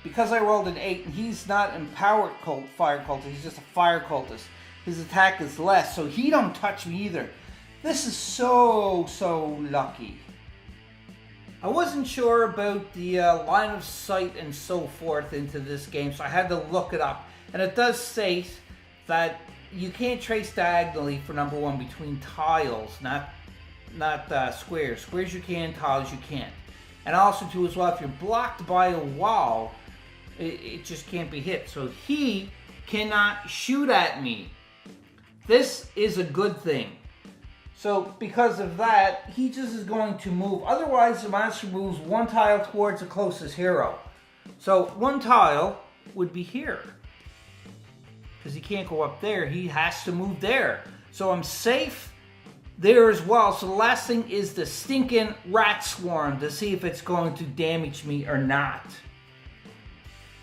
Because I rolled an 8, and he's not empowered fire cultist, he's just a fire cultist. His attack is less, so he don't touch me either. This is so lucky. I wasn't sure about the line of sight and so forth into this game, so I had to look it up. And it does state that you can't trace diagonally for number 1 between tiles, not squares. Squares you can, tiles you can't. And also too as well, if you're blocked by a wall, it just can't be hit. So he cannot shoot at me. This is a good thing. So because of that, he just is going to move. Otherwise, the monster moves 1 tile towards the closest hero. So one tile would be here. Because he can't go up there, he has to move there. So I'm safe there as well. So the last thing is the stinking rat swarm to see if it's going to damage me or not.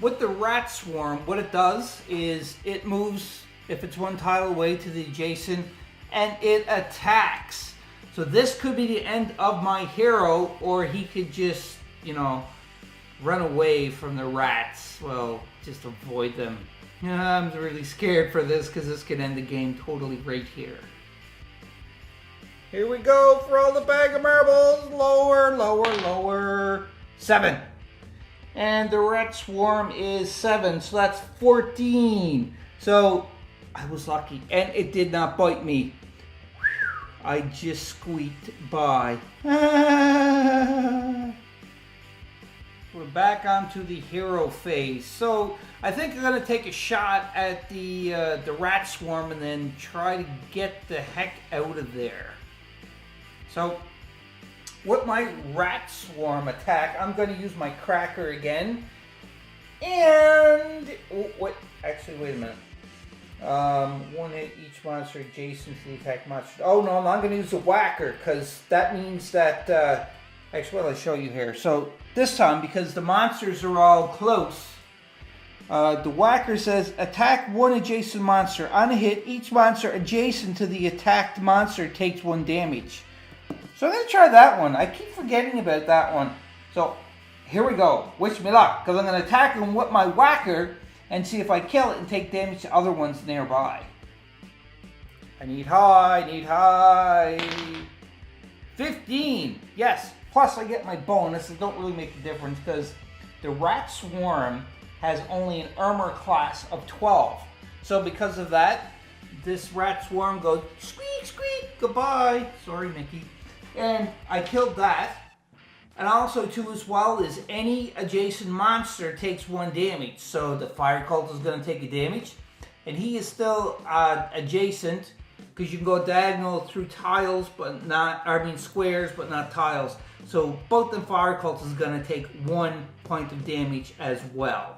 With the rat swarm, what it does is it moves, if it's one tile away, to the adjacent, and it attacks. So this could be the end of my hero, or he could just, you know, run away from the rats. Well, just avoid them. I'm really scared for this because this could end the game totally right here. Here we go for all the bag of marbles. Lower, lower, lower. 7. And the rat swarm is 7, so that's 14. So I was lucky, and it did not bite me. I just squeaked by. We're back onto the hero phase. So I think I'm gonna take a shot at the rat swarm and then try to get the heck out of there. So with my rat swarm attack, I'm gonna use my cracker again. And actually, wait a minute. One hit each monster adjacent to the attack monster. Oh no, I'm not gonna use the whacker because that means that. Actually, what I'll show you here. So this time, because the monsters are all close, the whacker says attack one adjacent monster. On a hit, each monster adjacent to the attacked monster takes 1 damage. So I'm going to try that one. I keep forgetting about that one. So here we go. Wish me luck, because I'm going to attack him with my whacker and see if I kill it and take damage to other ones nearby. I need high. 15. Yes. Plus, I get my bonus. It don't really make a difference because the rat swarm has only an armor class of 12. So because of that, this rat swarm goes squeak, squeak, goodbye. Sorry, Mickey. And I killed that. And also, too, as well, is any adjacent monster takes 1 damage. So the fire cult is going to take a damage. And he is still adjacent because you can go diagonal through tiles, but not, squares, but not tiles. So both the fire cultists is going to take 1 point of damage as well.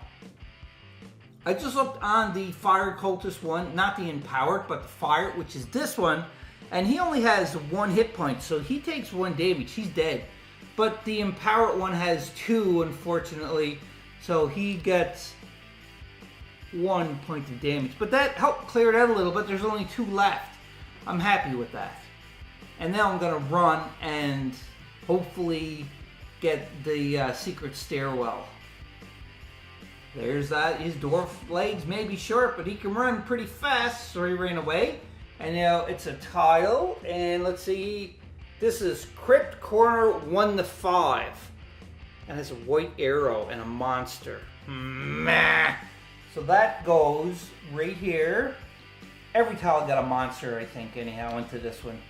I just looked on the fire cultist one, not the empowered, but the fire, which is this one, and he only has 1 hit point, so he takes 1 damage. He's dead. But the empowered one has 2, unfortunately, so he gets 1 point of damage. But that helped clear it out a little bit. There's only 2 left. I'm happy with that. And now I'm going to run and hopefully get the secret stairwell. There's that. His dwarf legs may be short, but he can run pretty fast, so he ran away. And now it's a tile, and let's see. This is Crypt Corner 1 to 5. And it's a white arrow and a monster. Meh. So that goes right here. Every tile got a monster, I think, anyhow, into this one.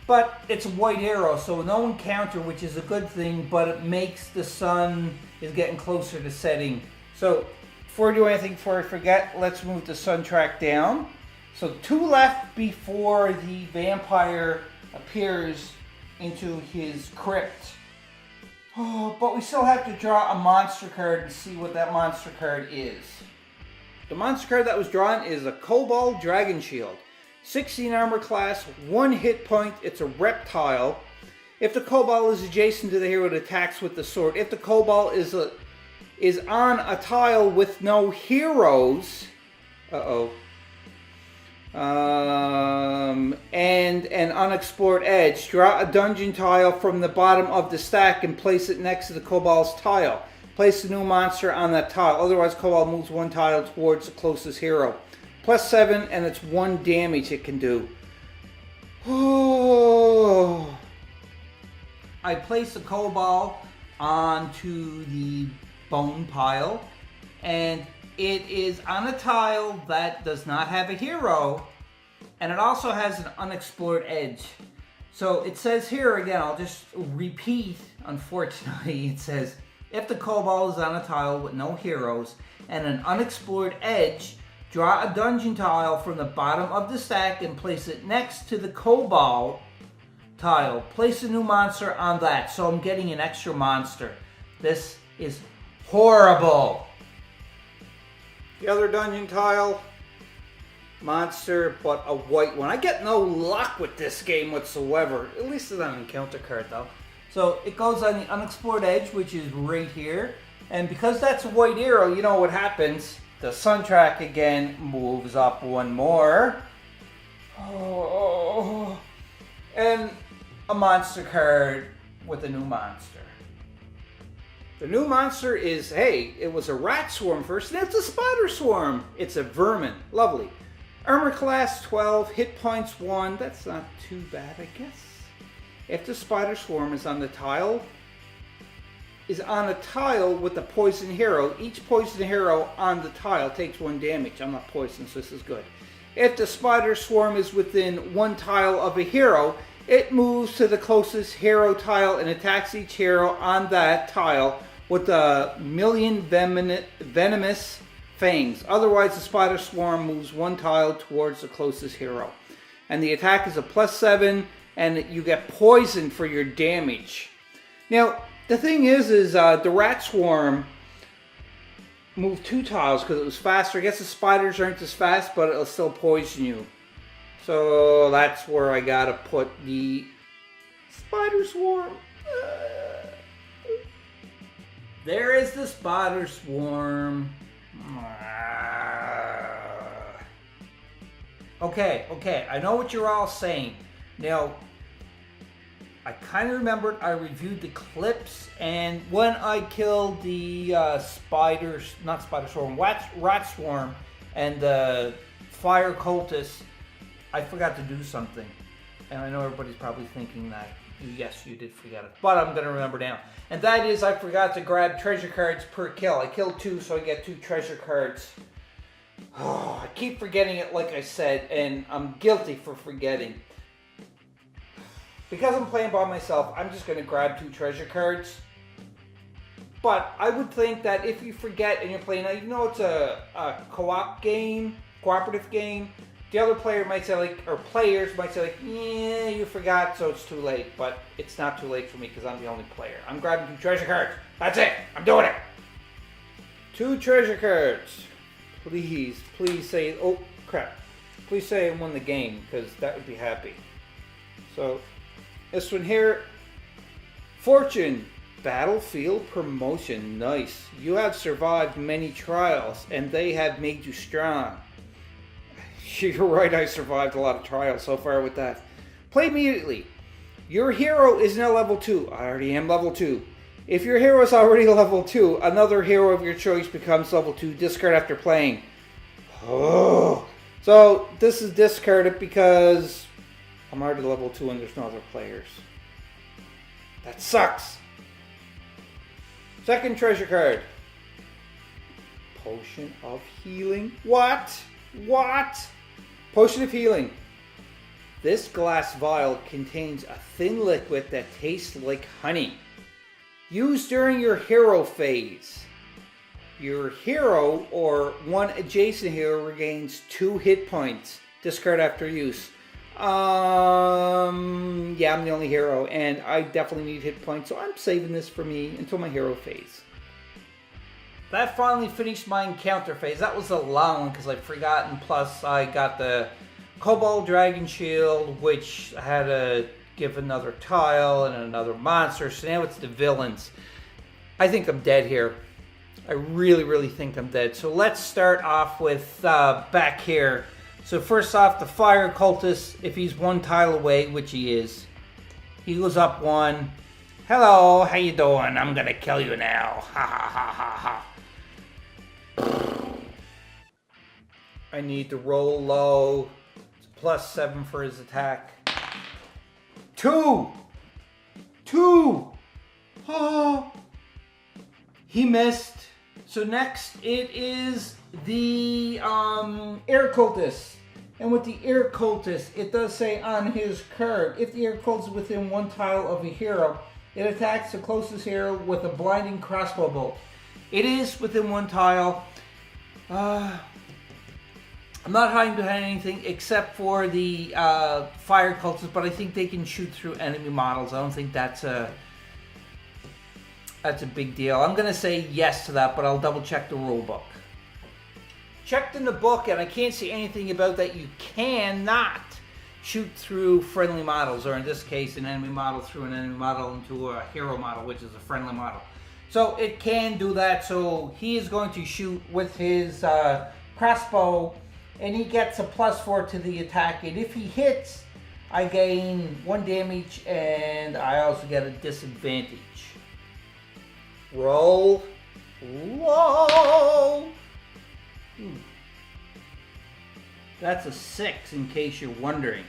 But it's a white arrow, so no encounter, which is a good thing, but it makes the sun is getting closer to setting. So before I do anything, before I forget, let's move the sun track down. So 2 left before the vampire appears into his crypt. Oh, but we still have to draw a monster card and see what that monster card is. The monster card that was drawn is a Kobold Dragon Shield. 16 armor class, 1 hit point, it's a reptile. If the kobold is adjacent to the hero, it attacks with the sword. If the kobold is on a tile with no heroes, and an unexplored edge, draw a dungeon tile from the bottom of the stack and place it next to the kobold's tile. Place a new monster on that tile, otherwise kobold moves 1 tile towards the closest hero. +7, and it's 1 damage it can do. Oh. I place the kobold onto the bone pile, and it is on a tile that does not have a hero, and it also has an unexplored edge. So it says here again, I'll just repeat, unfortunately, it says, if the kobold is on a tile with no heroes and an unexplored edge, draw a dungeon tile from the bottom of the stack and place it next to the kobold tile. Place a new monster on that. So I'm getting an extra monster. This is Horrible. The other dungeon tile, monster, but a white one. I get no luck with this game whatsoever. At least it's on an encounter card though. So it goes on the unexplored edge, which is right here. And because that's a white arrow, you know what happens. The soundtrack again moves up one more. Oh, and a monster card with a new monster. The new monster is, hey, it was a rat swarm first, and it's a spider swarm. It's a vermin. Lovely. Armor class 12, hit points 1. That's not too bad, I guess. If the spider swarm is on a tile with a poison hero, each poison hero on the tile takes 1 damage. I'm not poisoned, so this is good. If the spider swarm is within 1 tile of a hero, it moves to the closest hero tile and attacks each hero on that tile with a million venomous fangs. Otherwise, the spider swarm moves 1 tile towards the closest hero. And the attack is a +7, and you get poisoned for your damage. Now, the thing is the rat swarm moved 2 tiles because it was faster. I guess the spiders aren't as fast, but it'll still poison you. So that's where I gotta put the spider swarm. There is the spider swarm. Okay, I know what you're all saying. Now, I kind of remembered I reviewed the clips, and when I killed the rat swarm, and the fire cultist, I forgot to do something. And I know everybody's probably thinking that, yes, you did forget it. But I'm going to remember now. And that is, I forgot to grab treasure cards per kill. I killed 2, so I get 2 treasure cards. Oh, I keep forgetting it, like I said, and I'm guilty for forgetting. Because I'm playing by myself, I'm just going to grab 2 treasure cards. But I would think that if you forget and you're playing, now you know it's a co-op game, cooperative game, the other player might say players might say yeah, you forgot, so it's too late. But it's not too late for me because I'm the only player. I'm grabbing 2 treasure cards. That's it. I'm doing it. 2 treasure cards. Please say, oh crap. Please say I won the game because that would be happy. So this one here, Fortune, Battlefield Promotion. Nice. You have survived many trials and they have made you strong. You're right, I survived a lot of trials so far with that. Play immediately. Your hero is now level 2. I already am level 2. If your hero is already level 2, another hero of your choice becomes level 2. Discard after playing. Oh. So this is discarded because I'm already level 2 and there's no other players. That sucks. Second treasure card. Potion of Healing. What? Potion of Healing. This glass vial contains a thin liquid that tastes like honey. Used during your hero phase. Your hero or one adjacent hero regains 2 hit points. Discard after use. Yeah, I'm the only hero and I definitely need hit points, so I'm saving this for me until my hero phase. That finally finished my encounter phase. That was a long one because I'd forgotten. Plus, I got the Kobold Dragon Shield, which I had to give another tile and another monster. So now it's the villains. I think I'm dead here. I really think I'm dead. So let's start off with back here. So first off, the Fire Cultist, if he's 1 tile away, which he is, he goes up 1. Hello, how you doing? I'm gonna kill you now. Ha ha ha ha ha. I need to roll low. It's +7 for his attack. 2! Oh! He missed. So next it is the Air Cultist. And with the Air Cultist, it does say on his card, if the Air Cultist is within 1 tile of a hero, it attacks the closest hero with a blinding crossbow bolt. It is within 1 tile. I'm not hiding behind anything except for the Fire Cultists, but I think they can shoot through enemy models. I don't think that's a That's a big deal. I'm going to say yes to that, but I'll double check the rule book. Checked in the book, and I can't see anything about that you cannot shoot through friendly models, or in this case, an enemy model through an enemy model into a hero model, which is a friendly model. So it can do that. So he is going to shoot with his crossbow, and he gets a +4 to the attack. And if he hits, I gain 1 damage, and I also get a disadvantage. Roll. Whoa! That's a 6, in case you're wondering.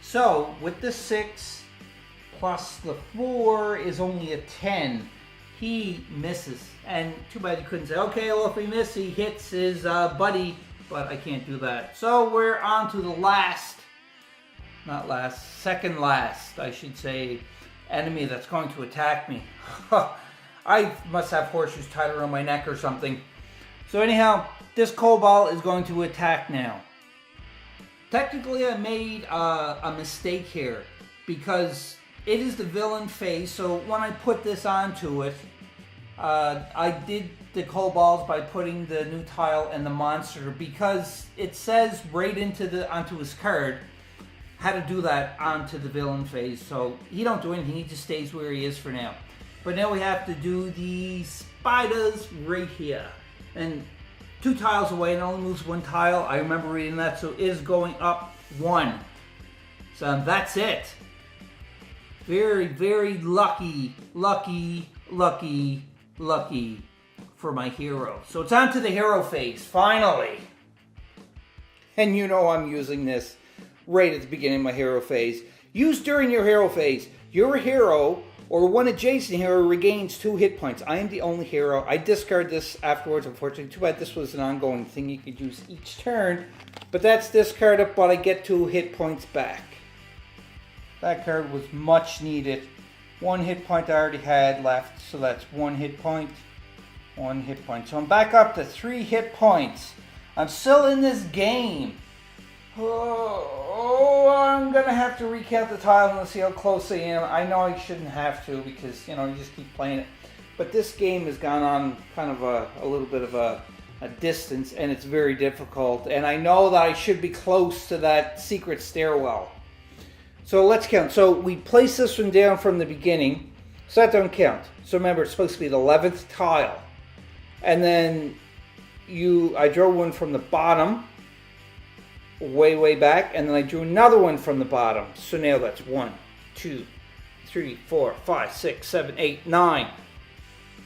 So, with the 6 plus the 4 is only a 10. He misses. And too bad you couldn't say, okay, well, if he misses, he hits his buddy. But I can't do that. So, we're on to the second last, I should say, enemy that's going to attack me. I must have horseshoes tied around my neck or something. So anyhow, this kobold is going to attack now. Technically, I made a mistake here because it is the villain phase. So when I put this onto it, I did the kobolds by putting the new tile and the monster, because it says right onto his card how to do that onto the villain phase. So he don't do anything, he just stays where he is for now. But now we have to do the spiders right here. And 2 tiles away, and only moves 1 tile. I remember reading that, so it is going up 1. So that's it. Very, very lucky for my hero. So it's on to the hero phase, finally. And you know I'm using this right at the beginning of my hero phase. Use during your hero phase. Your hero or one adjacent hero regains 2 hit points. I am the only hero. I discard this afterwards, unfortunately. Too bad this was an ongoing thing you could use each turn. But that's discarded, but I get 2 hit points back. That card was much needed. 1 hit point I already had left, so that's 1 hit point. 1 hit point. So I'm back up to 3 hit points. I'm still in this game. Oh, I'm going to have to recount the tile and see how close I am. I know I shouldn't have to because, you just keep playing it. But this game has gone on kind of a little bit of a distance, and it's very difficult. And I know that I should be close to that secret stairwell. So let's count. So we place this one down from the beginning. So that don't count. So remember, it's supposed to be the 11th tile. And then I draw one from the bottom. Way back, and then I drew another one from the bottom. So now that's 1, 2, 3, 4, 5, 6, 7, 8, 9,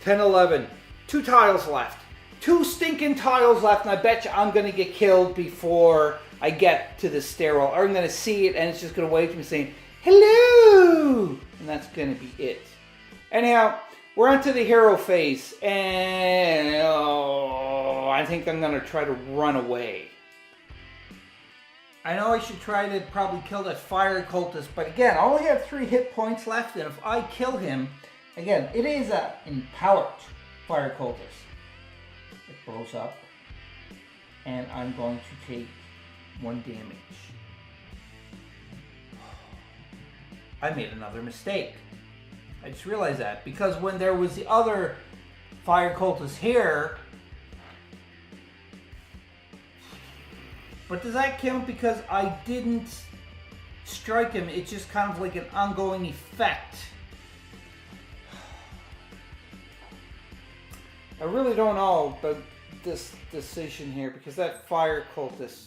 10, 11. 2 tiles left. 2 stinking tiles left, and I bet you I'm going to get killed before I get to the stairwell. Or I'm going to see it, and it's just going to wave to me saying, hello! And that's going to be it. Anyhow, we're on to the hero phase, and I think I'm going to try to run away. I know I should try to probably kill that fire cultist, but again, I only have 3 hit points left, and if I kill him, again, it is an empowered fire cultist. It blows up, and I'm going to take 1 damage. I made another mistake. I just realized that, because when there was the other fire cultist here, but does that count because I didn't strike him? It's just kind of like an ongoing effect. I really don't know about this decision here, because that fire cultist...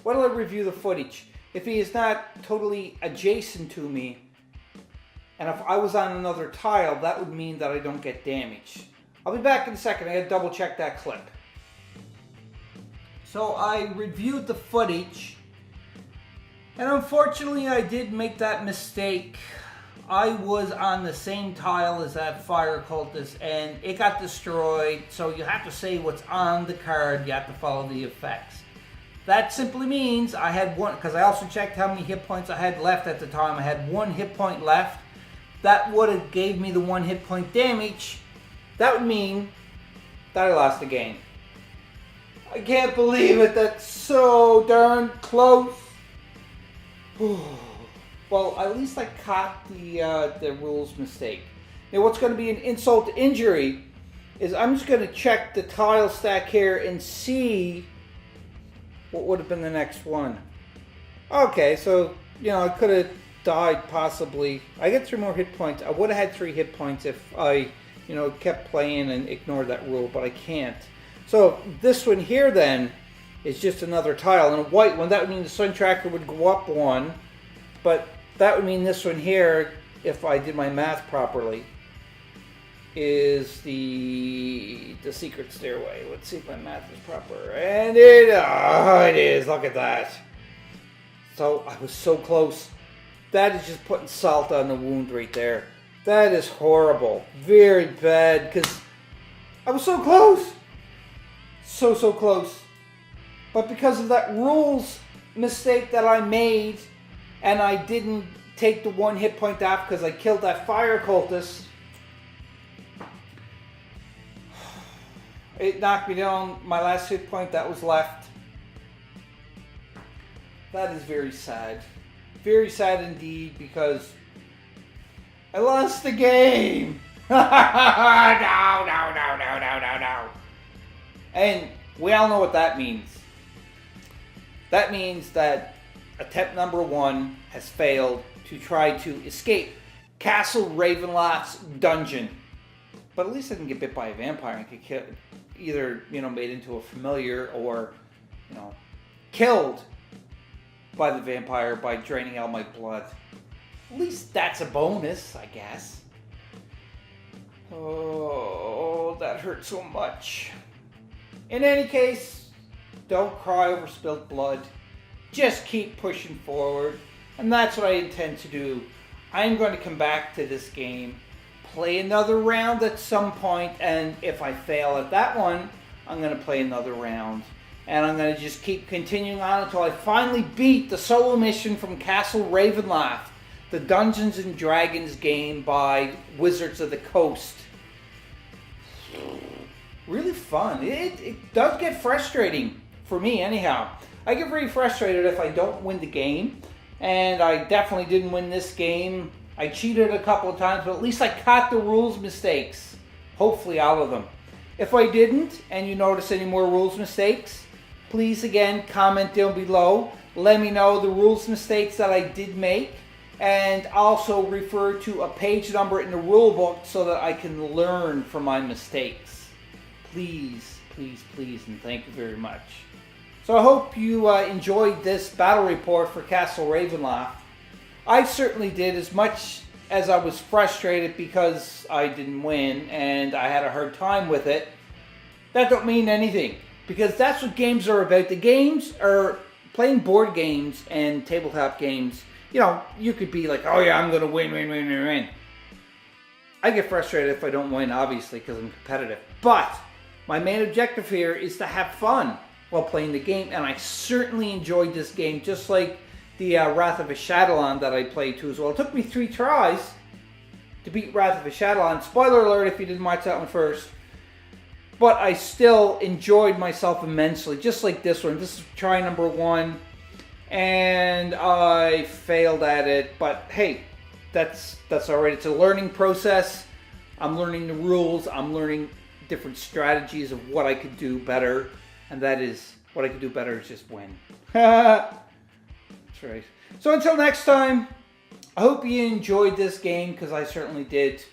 Why don't I review the footage? If he is not totally adjacent to me, and if I was on another tile, that would mean that I don't get damage. I'll be back in a second. I gotta double check that clip. So I reviewed the footage, and unfortunately I did make that mistake. I was on the same tile as that fire cultist, and it got destroyed. So you have to say what's on the card. You have to follow the effects. That simply means I had 1, because I also checked how many hit points I had left at the time. I had 1 hit point left. That would have gave me the 1 hit point damage. That would mean that I lost the game. I can't believe it. That's so darn close. Well, at least I caught the rules mistake. Now what's going to be an insult to injury is I'm just going to check the tile stack here and see what would have been the next one. Okay, so, you know, I could have died possibly. I get 3 more hit points. I would have had 3 hit points if I, you know, kept playing and ignored that rule, but I can't. So this one here then is just another tile. And a white one, that would mean the sun tracker would go up 1. But that would mean this one here, if I did my math properly, is the secret stairway. Let's see if my math is proper. And it is. Look at that. So I was so close. That is just putting salt on the wound right there. That is horrible. Very bad, because I was so close. So close. But because of that rules mistake that I made, and I didn't take the 1 hit point off because I killed that fire cultist, it knocked me down. My last hit point that was left. That is very sad. Very sad indeed, because I lost the game. No. And we all know what that means. That means that attempt number 1 has failed to try to escape Castle Ravenloft's dungeon. But at least I didn't get bit by a vampire and get either, you know, made into a familiar or, you know, killed by the vampire by draining out my blood. At least that's a bonus, I guess. Oh, that hurt so much. In any case, don't cry over spilled blood. Just keep pushing forward. And that's what I intend to do. I'm going to come back to this game, play another round at some point, and if I fail at that one, I'm going to play another round. And I'm going to just keep continuing on until I finally beat the solo mission from Castle Ravenloft, the Dungeons and Dragons game by Wizards of the Coast. Really fun. It does get frustrating, for me anyhow. I get very frustrated if I don't win the game, and I definitely didn't win this game. I cheated a couple of times, but at least I caught the rules mistakes. Hopefully all of them. If I didn't, and you notice any more rules mistakes, please again comment down below. Let me know the rules mistakes that I did make, and also refer to a page number in the rule book so that I can learn from my mistakes. Please, please, please, and thank you very much. So I hope you enjoyed this battle report for Castle Ravenloft. I certainly did, as much as I was frustrated because I didn't win and I had a hard time with it. That don't mean anything, because that's what games are about. The games are playing board games and tabletop games. You know, you could be like, oh yeah, I'm going to win. I get frustrated if I don't win, obviously, because I'm competitive. But my main objective here is to have fun while playing the game, and I certainly enjoyed this game, just like the Wrath of Ashadalon that I played too as well. It took me 3 tries to beat Wrath of Ashadalon. Spoiler alert if you didn't watch that one first. But I still enjoyed myself immensely, just like this one. This is try number 1, and I failed at it. But hey, that's alright. It's a learning process. I'm learning the rules. I'm learning different strategies of what I could do better. And that is, what I could do better is just win. That's right. So until next time, I hope you enjoyed this game, because I certainly did.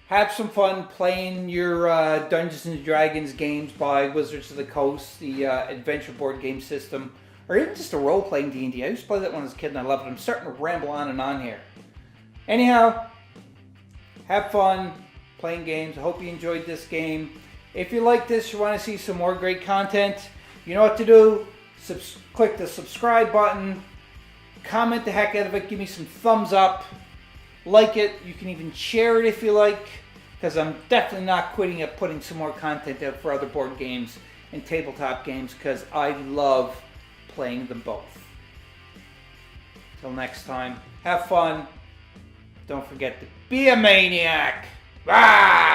Have some fun playing your Dungeons and Dragons games by Wizards of the Coast, the adventure board game system, or even just a role-playing D&D. I used to play that when I was a kid and I loved it. I'm starting to ramble on and on here. Anyhow, have fun playing games. I hope you enjoyed this game. If you like this, you want to see some more great content, you know what to do. Click the subscribe button, comment the heck out of it, give me some thumbs up, like it. You can even share it if you like, because I'm definitely not quitting at putting some more content out for other board games and tabletop games, because I love playing them both. Till next time, have fun. Don't forget to be a maniac. Bye!